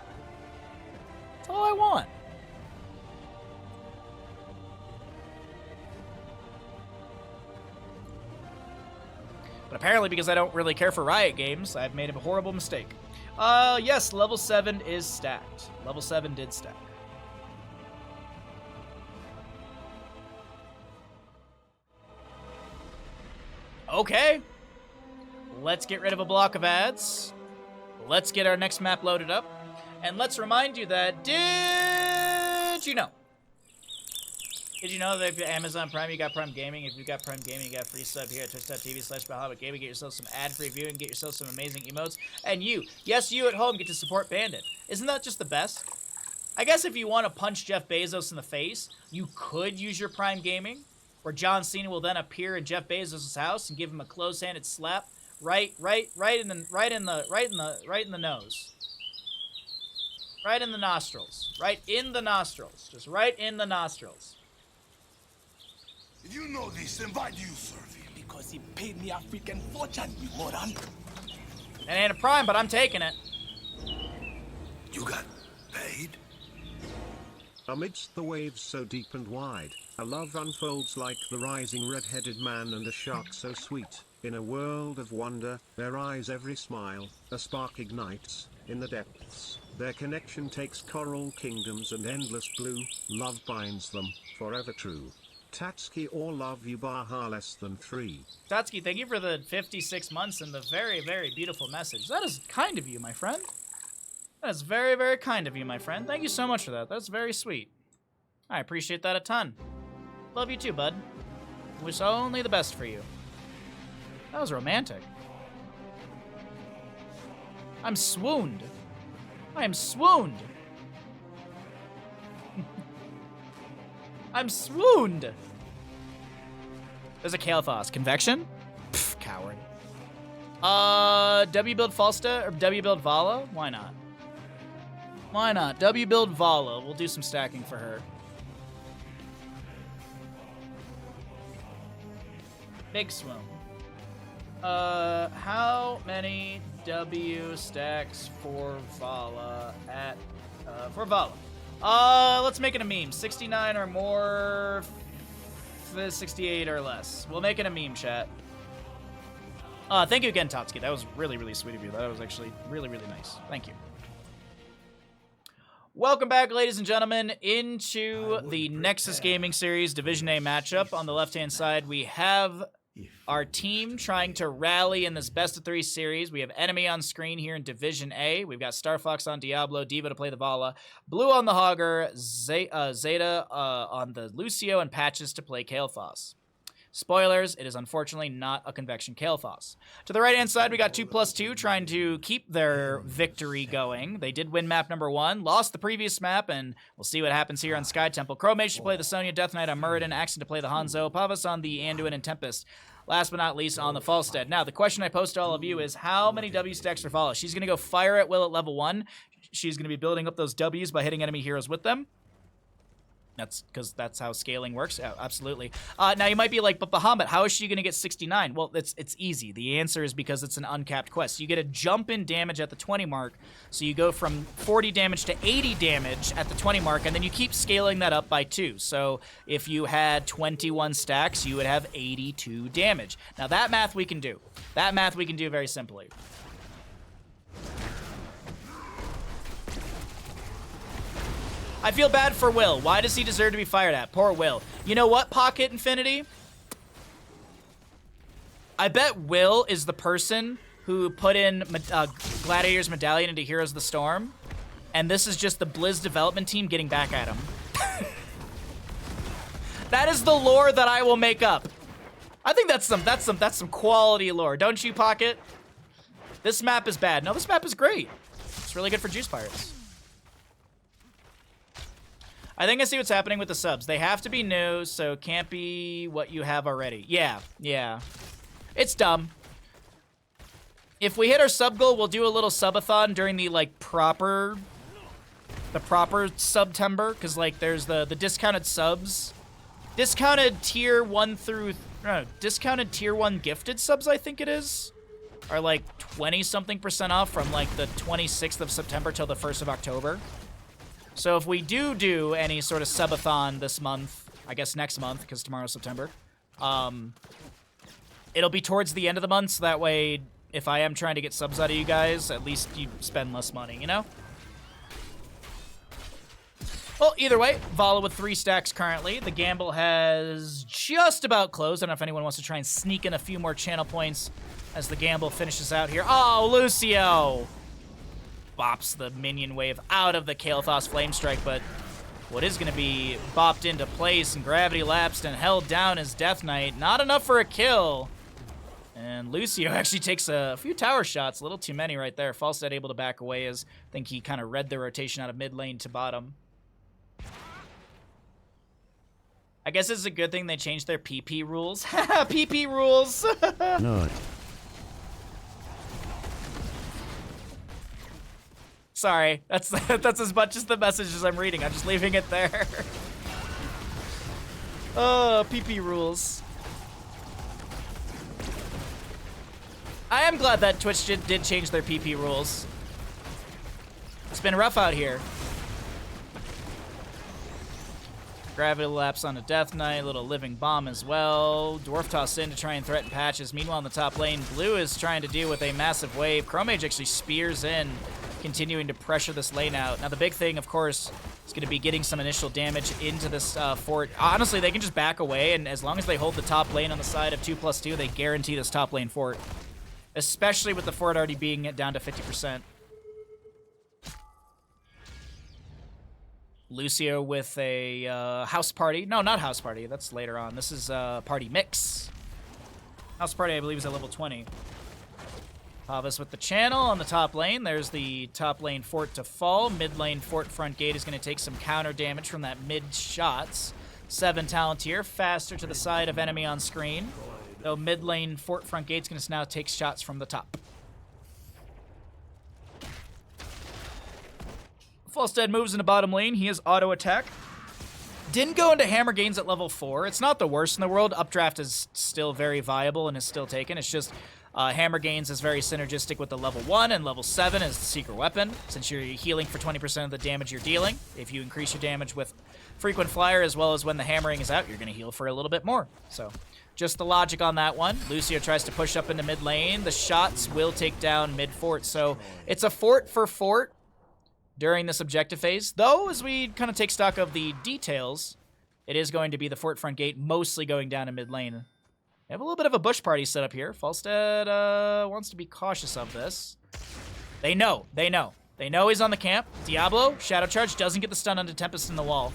That's all I want. But apparently, because I don't really care for Riot games, I've made a horrible mistake. Yes, level 7 is stacked. Level 7 did stack. Okay. Let's get rid of a block of ads. Let's get our next map loaded up. And let's remind you that, did you know that if you're Amazon Prime, you got Prime Gaming? If you've got Prime Gaming, you got free sub here at twitch.tv/Bahamut Gaming. Get yourself some ad-free viewing, get yourself some amazing emotes. And you, yes, you at home get to support Bandit. Isn't that just the best? I guess if you want to punch Jeff Bezos in the face, you could use your Prime Gaming, where John Cena will then appear in Jeff Bezos' house and give him a close-handed slap. Right in the nose. Right in the nostrils. Right in the nostrils. Just right in the nostrils. If you know this, then why do you serve him? Because he paid me a freaking fortune, you moron. It ain't a prime, but I'm taking it. You got paid? Amidst the waves so deep and wide, a love unfolds like the rising red-headed man and a shark so sweet. In a world of wonder, their eyes every smile, a spark ignites, in the depths. Their connection takes coral kingdoms and endless blue, love binds them, forever true. Tatsuki or love you Baha less than 3. Tatsuki, thank you for the 56 months and the very, very beautiful message. That is kind of you, my friend. That is very, very kind of you, my friend. Thank you so much for that. That's very sweet. I appreciate that a ton. Love you too, bud. Wish only the best for you. That was romantic. I'm swooned. I am swooned. I'm swooned. There's a Kael'thas. Convection? Pff, coward. W build Falsta or W build Vala? Why not? Why not? W build Vala. We'll do some stacking for her. Big swoon. How many W stacks for Vala at, for Vala? Let's make it a meme. 69 or more, 68 or less. We'll make it a meme, chat. Thank you again, Totski. That was really, really sweet of you. That was actually really, really nice. Thank you. Welcome back, ladies and gentlemen, into the Nexus Gaming Series Division A matchup. On the left-hand side, we have our team trying to rally in this best-of-3 series. We have enemy on screen here in Division A. We've got Star Fox on Diablo, Diva to play the Vala, Blue on the Hogger, Zeta on the Lucio, and Patches to play Kael'thas. Spoilers, it is unfortunately not a Convection Kael'thas. To the right-hand side, we got 2+2 trying to keep their victory going. They did win map number 1, lost the previous map, and we'll see what happens here on Sky Temple. Chromage to play the Sonya, Death Knight on Muradin, Axon to play the Hanzo, Pavas on the Anduin and Tempest. Last but not least, on the Falstead. Now, the question I pose to all of you is, how many W stacks for Vala? She's going to go fire at will at level 1. She's going to be building up those Ws by hitting enemy heroes with them. That's because that's how scaling works. Yeah, absolutely. Now, you might be like, but Bahamut, how is she going to get 69? Well, it's easy. The answer is because it's an uncapped quest. You get a jump in damage at the 20 mark, so you go from 40 damage to 80 damage at the 20 mark, and then you keep scaling that up by 2. So if you had 21 stacks, you would have 82 damage. Now, that math we can do. That math we can do very simply. I feel bad for Will. Why does he deserve to be fired at? Poor Will. You know what, Pocket Infinity? I bet Will is the person who put in Gladiator's Medallion into Heroes of the Storm, and this is just the Blizz development team getting back at him. That is the lore that I will make up. I think that's some quality lore, don't you, Pocket? This map is bad. No, this map is great. It's really good for Juice Pirates. I think I see what's happening with the subs. They have to be new, so it can't be what you have already. Yeah. It's dumb. If we hit our sub goal, we'll do a little subathon during the, like, proper September, because, like, there's the discounted subs. Discounted tier 1 through... No, discounted tier 1 gifted subs, I think it is, are, like, 20-something% off from, like, the 26th of September till the 1st of October. So if we do any sort of subathon this month, I guess next month, because tomorrow's September, it'll be towards the end of the month, so that way, if I am trying to get subs out of you guys, at least you spend less money, you know? Well, either way, Vala with 3 stacks currently. The gamble has just about closed. I don't know if anyone wants to try and sneak in a few more channel points as the gamble finishes out here. Oh, Lucio! Bops the minion wave out of the Kael'thas Flame Strike, but what is going to be bopped into place and gravity lapsed and held down is Death Knight. Not enough for a kill. And Lucio actually takes a few tower shots, a little too many right there. Falstead able to back away as I think he kind of read the rotation out of mid lane to bottom. I guess it's a good thing they changed their PP rules. PP rules! No. Sorry, that's as much as the messages I'm reading. I'm just leaving it there. Oh, PP rules. I am glad that Twitch did change their PP rules. It's been rough out here. Gravity lapse on a Death Knight, little living bomb as well. Dwarf toss in to try and threaten Patches. Meanwhile, in the top lane, Blue is trying to deal with a massive wave. Chromage actually spears in, continuing to pressure this lane out. Now, the big thing, of course, is going to be getting some initial damage into this fort. Honestly, they can just back away, and as long as they hold the top lane on the side of 2+2, they guarantee this top lane fort. Especially with the fort already being down to 50%. Lucio with a house party. No, not house party. That's later on. This is party mix. House party, I believe, is at level 20. Pavas with the channel on the top lane. There's the top lane fort to fall. Mid lane fort front gate is going to take some counter damage from that mid shots. 7 talent here, faster to the side of enemy on screen. Though mid lane fort front gate's going to now take shots from the top. Falstead moves into bottom lane. He has auto attack. Didn't go into hammer gains at level 4. It's not the worst in the world. Updraft is still very viable and is still taken. It's just Hammer Gains is very synergistic with the level 1, and level 7 is the secret weapon, since you're healing for 20% of the damage you're dealing. If you increase your damage with Frequent Flyer, as well as when the hammering is out, you're going to heal for a little bit more. So, just the logic on that one. Lucio tries to push up into mid lane. The shots will take down mid fort, so it's a fort for fort during this objective phase. Though, as we kind of take stock of the details, it is going to be the fort front gate mostly going down in mid lane. We have a little bit of a bush party set up here. Falstead wants to be cautious of this. They know. They know he's on the camp. Diablo, Shadow Charge, doesn't get the stun onto Tempest in the wall.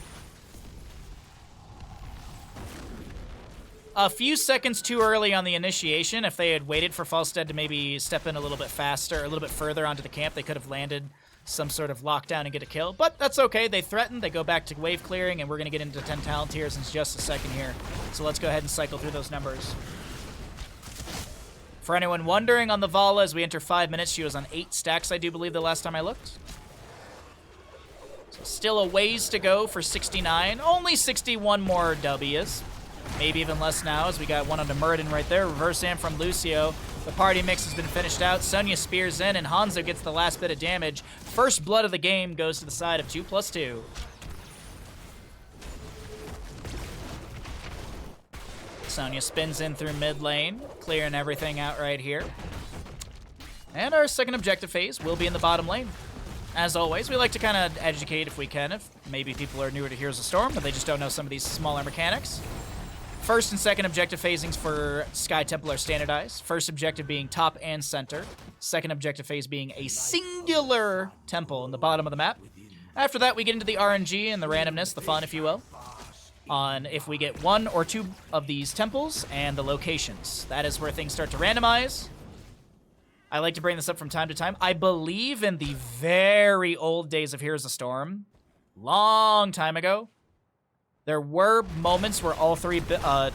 A few seconds too early on the initiation. If they had waited for Falstead to maybe step in a little bit faster, or a little bit further onto the camp, they could have landed some sort of lockdown and get a kill. But that's okay. They threaten. They go back to wave clearing, and we're going to get into 10 talent tiers in just a second here. So let's go ahead and cycle through those numbers. For anyone wondering on the Vala, as we enter 5 minutes, she was on 8 stacks, I do believe, the last time I looked. So still a ways to go for 69. Only 61 more W's. Maybe even less now, as we got one onto Muradin right there. Reverse am from Lucio. The party mix has been finished out. Sonya spears in, and Hanzo gets the last bit of damage. First blood of the game goes to the side of 2+2. Sonya spins in through mid lane, clearing everything out right here. And our second objective phase will be in the bottom lane. As always, we like to kind of educate if we can, if maybe people are newer to Heroes of Storm, but they just don't know some of these smaller mechanics. First and second objective phasings for Sky Temple are standardized. First objective being top and center. Second objective phase being a singular temple in the bottom of the map. After that, we get into the RNG and the randomness, the fun, if you will, on if we get 1 or 2 of these temples and the locations. That is where things start to randomize. I like to bring this up from time to time. I believe in the very old days of Heroes of Storm, long time ago, there were moments where all 3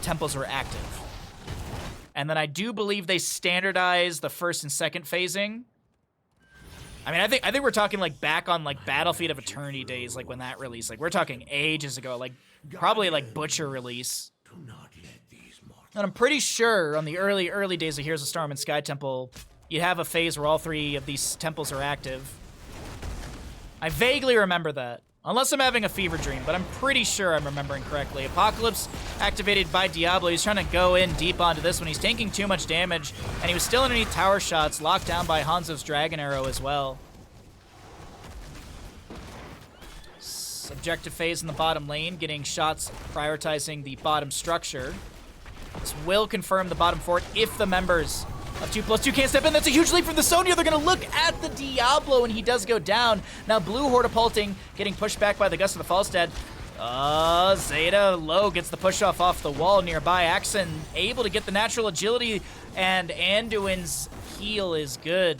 temples were active. And then I do believe they standardized the first and second phasing. I mean, I think we're talking like back on like Battlefield of Eternity days, like when that released. Like we're talking ages ago, like probably like Butcher release. And I'm pretty sure on the early days of Heroes of Storm and Sky Temple, you have a phase where all 3 of these temples are active. I vaguely remember that. Unless I'm having a fever dream, but I'm pretty sure I'm remembering correctly. Apocalypse activated by Diablo. He's trying to go in deep onto this one. He's taking too much damage, and he was still underneath tower shots, locked down by Hanzo's Dragon Arrow as well. Objective phase in the bottom lane, getting shots prioritizing the bottom structure. This will confirm the bottom fort if the members of 2+2 can't step in. That's a huge leap from the Sonya. They're going to look at the Diablo, and he does go down. Now, Blue Hortipulting getting pushed back by the Gust of the Falstead. Zeta low gets the push off the wall nearby. Axon able to get the natural agility, and Anduin's heal is good.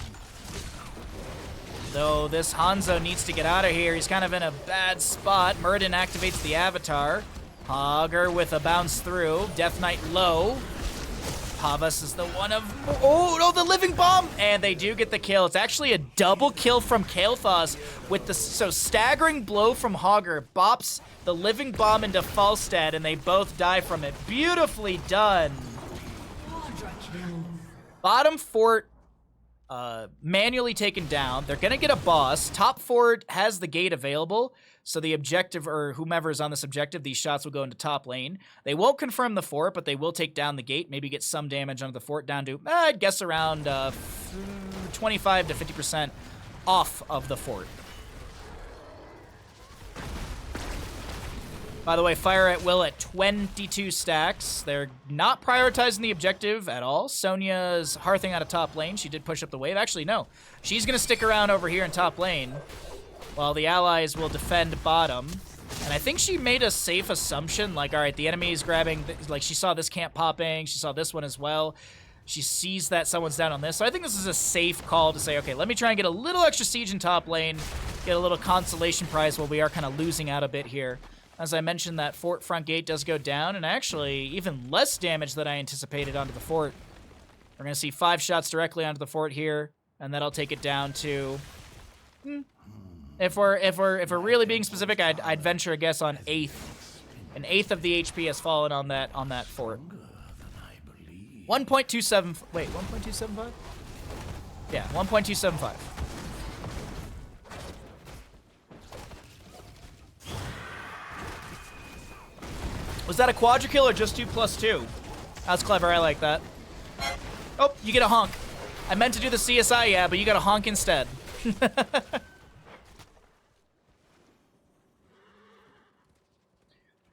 Though this Hanzo needs to get out of here. He's kind of in a bad spot. Muradin activates the Avatar. Hogger with a bounce through. Death Knight low. Pavas is the one of... Oh, no, the Living Bomb! And they do get the kill. It's actually a double kill from Kael'thas with the... So, staggering blow from Hogger bops the Living Bomb into Falstead, and they both die from it. Beautifully done. Bottom fort manually taken down. They're going to get a boss. Top fort has the gate available. So the objective, or whomever is on this objective, these shots will go into top lane. They won't confirm the fort, but they will take down the gate, maybe get some damage onto the fort down to, I'd guess around 25 to 50% off of the fort. By the way, fire at will at 22 stacks. They're not prioritizing the objective at all. Sonya's hearthing out of top lane. She did push up the wave. Actually, no. She's going to stick around over here in top lane, while the allies will defend bottom. And I think she made a safe assumption, like, all right, the enemy is grabbing, like, she saw this camp popping, she saw this one as well. She sees that someone's down on this. So I think this is a safe call to say, okay, let me try and get a little extra siege in top lane, get a little consolation prize while we are kind of losing out a bit here. As I mentioned, that fort front gate does go down, and actually even less damage than I anticipated onto the fort. We're going to see 5 shots directly onto the fort here, and that'll take it down to... If we're really being specific, I'd venture a guess on 1/8. An 1/8 of the HP has fallen on that fort. 1.27. Wait, 1.275? Yeah, 1.275. Was that a quadra kill or just 2+2? That's clever. I like that. Oh, you get a honk. I meant to do the CSI, yeah, but you got a honk instead.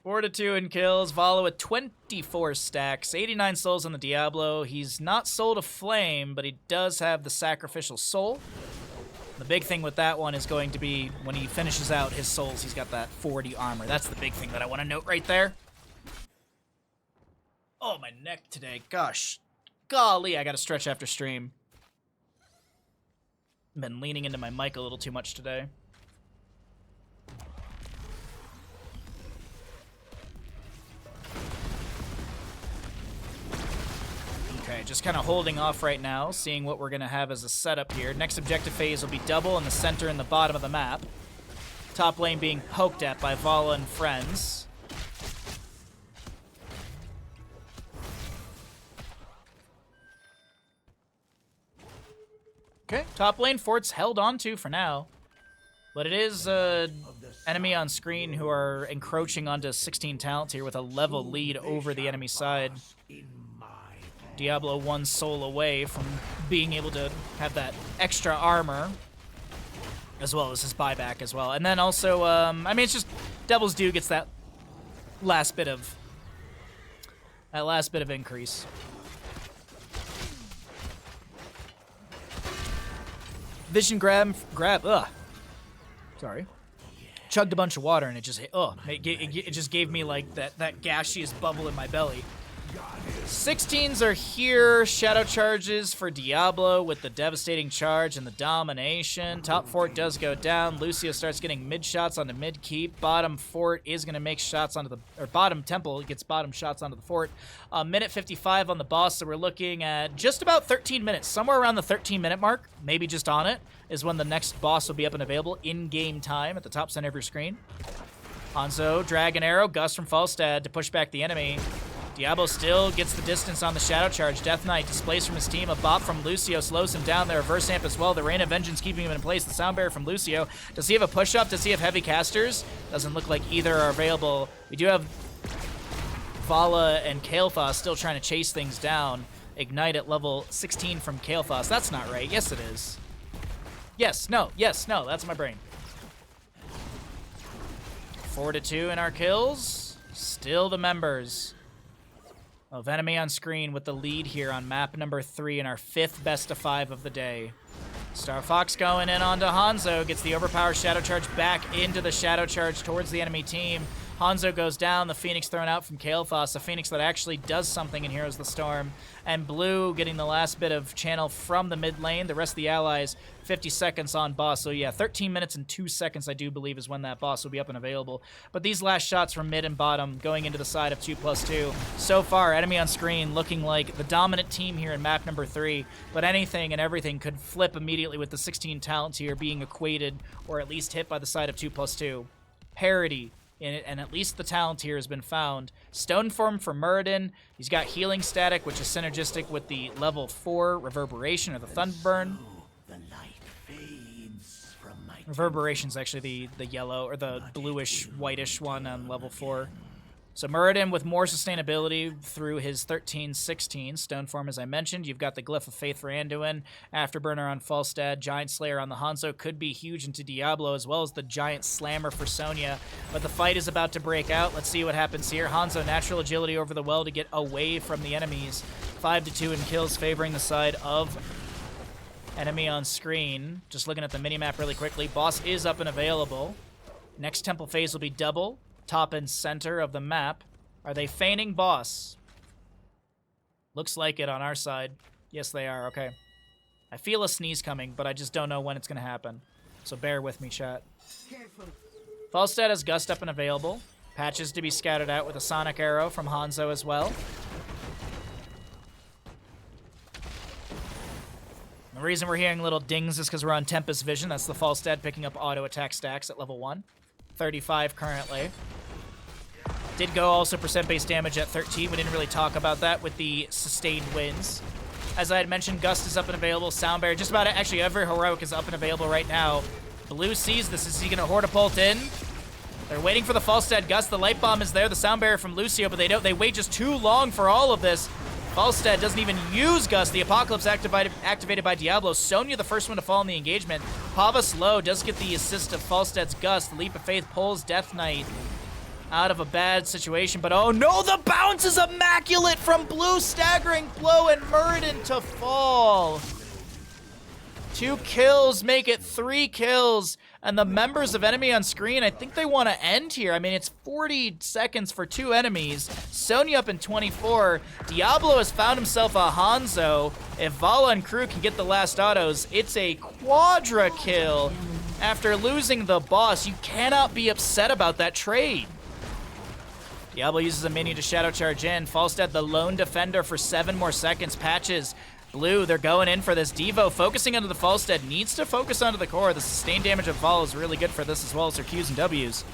Four to 2 in kills. Vala with 24 stacks, 89 souls on the Diablo. He's not sold a flame, but he does have the sacrificial soul. The big thing with that one is going to be when he finishes out his souls, he's got that 40 armor. That's the big thing that I want to note right there. Oh, my neck today. Gosh. Golly, I got to stretch after stream. Been leaning into my mic a little too much today. Okay, just kind of holding off right now, seeing what we're going to have as a setup here. Next objective phase will be double in the center and the bottom of the map. Top lane being poked at by Vala and friends. Okay, top lane fort's held on to for now. But it is enemy on screen who are encroaching onto 16 talents here with a level lead over the enemy side. Diablo 1 soul away from being able to have that extra armor, as well as his buyback as well. And then also, I mean, it's just Devil's Due gets that last bit of increase. Vision grab, ugh. Sorry. Chugged a bunch of water and it just hit, it just gave me like that gaseous bubble in my belly. 16s are here. Shadow charges for Diablo with the devastating charge and the domination. Top fort does go down. Lucio starts getting mid shots onto mid keep. Bottom fort is going to make shots onto the, or bottom temple gets bottom shots onto the fort. Minute 55 on the boss, so we're looking at just about 13 minutes. Somewhere around the 13-minute mark, maybe just on it, is when the next boss will be up and available in game time at the top center of your screen. Hanzo, Dragon Arrow, Gus from Falstad to push back the enemy. Diablo still gets the distance on the Shadow Charge. Death Knight displaced from his team. A bop from Lucio slows him down. The reverse amp as well. The Rain of Vengeance keeping him in place. The Sound Barrier from Lucio. Does he have a push-up? Does he have heavy casters? Doesn't look like either are available. We do have Vala and Kael'thas still trying to chase things down. Ignite at level 16 from Kael'thas. That's not right. Yes, it is. Yes, no, that's my brain. 4 to 2 in our kills. Still the members of enemy on screen with the lead here on map number 3 in our 5th best of 5 of the day. Star Fox going in onto Hanzo, gets the overpowered Shadow Charge back into the Shadow Charge towards the enemy team. Hanzo goes down, the Phoenix thrown out from Kael'thas, a Phoenix that actually does something in Heroes of the Storm. And Blue getting the last bit of channel from the mid lane. The rest of the allies, 50 seconds on boss. So yeah, 13 minutes and 2 seconds, I do believe, is when that boss will be up and available. But these last shots from mid and bottom going into the side of 2+2. So far, enemy on screen looking like the dominant team here in map number 3. But anything and everything could flip immediately with the 16 talents here being equated or at least hit by the side of 2+2. Parity in it, and at least the talent here has been found. Stone Form for Muradin. He's got Healing Static, which is synergistic with the level 4 Reverberation or the Thunderburn. The light fades from my Reverberation's actually the yellow or the bluish whitish one on level 4. So Muradin with more sustainability through his 13-16. Stoneform, as I mentioned. You've got the Glyph of Faith for Anduin. Afterburner on Falstad. Giant Slayer on the Hanzo. Could be huge into Diablo, as well as the Giant Slammer for Sonya. But the fight is about to break out. Let's see what happens here. Hanzo, natural agility over the well to get away from the enemies. 5 to 2 in kills, favoring the side of enemy on screen. Just looking at the minimap really quickly. Boss is up and available. Next temple phase will be double. Top and center of the map. Are they feigning boss? Looks like it on our side. Yes, they are. Okay. I feel a sneeze coming, but I just don't know when it's going to happen. So bear with me, chat. Careful. Falstad has Gust up and available. Patches to be scouted out with a Sonic Arrow from Hanzo as well. The reason we're hearing little dings is because we're on Tempest Vision. That's the Falstad picking up auto attack stacks at level 1. 35 currently. Did go also percent base damage at 13. We didn't really talk about that with the sustained wins. As I had mentioned, Gust is up and available. Sound Barrier, just about actually every heroic is up and available right now. Blue sees this. Is he going to Hortapult in? They're waiting for the Falstad Gust. The Light Bomb is there. The Sound Barrier from Lucio, but they wait just too long for all of this. Falstad doesn't even use Gust. The Apocalypse activated by Diablo. Sonya, the first one to fall in the engagement. Pavas low does get the assist of Falstad's Gust. The Leap of Faith pulls Death Knight out of a bad situation, but oh no, the bounce is immaculate from Blue, staggering blow, and Muradin to fall. 2 kills make it 3 kills, and the members of enemy on screen, I think they want to end here. I mean, it's 40 seconds for 2 enemies. Sonya up in 24. Diablo has found himself a Hanzo. If Vala and crew can get the last autos, it's a quadra kill. After losing the boss, you cannot be upset about that trade. Diablo uses a minion to shadow charge in. Falstad, the lone defender for 7 more seconds. Patches. Blue, they're going in for this. Devo focusing onto the Falstad. Needs to focus onto the core. The sustained damage of Val is really good for this, as well as her Qs and Ws.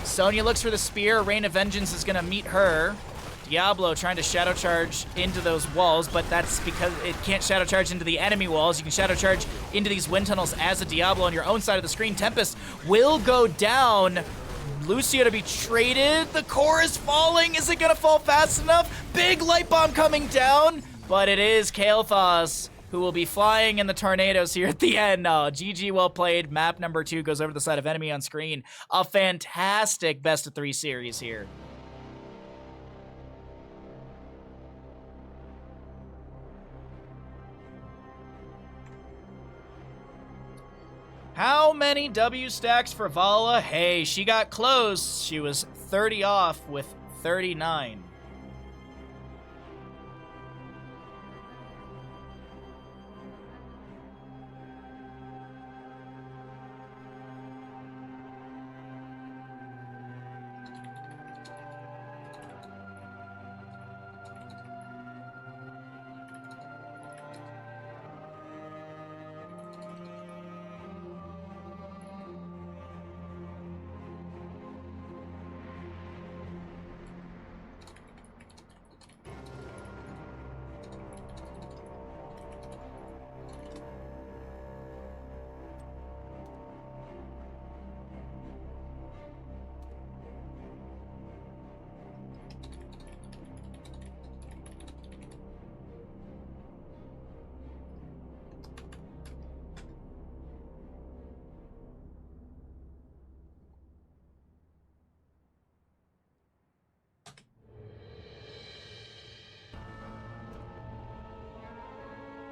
Sonya looks for the spear. Rain of Vengeance is going to meet her. Diablo trying to shadow charge into those walls, but that's because it can't shadow charge into the enemy walls. You can shadow charge into these wind tunnels as a Diablo on your own side of the screen. Tempest will go down. Lucio to be traded. The core is falling. Is it going to fall fast enough? Big light bomb coming down, but it is Kael'thas who will be flying in the tornadoes here at the end. GG, well played. Map number 2 goes over to the side of enemy on screen. A fantastic best of 3 series here. How many W stacks for Vala? Hey, she got close. She was 30 off with 39.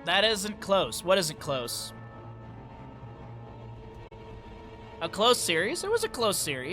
That isn't close. What isn't close? A close series? It was a close series.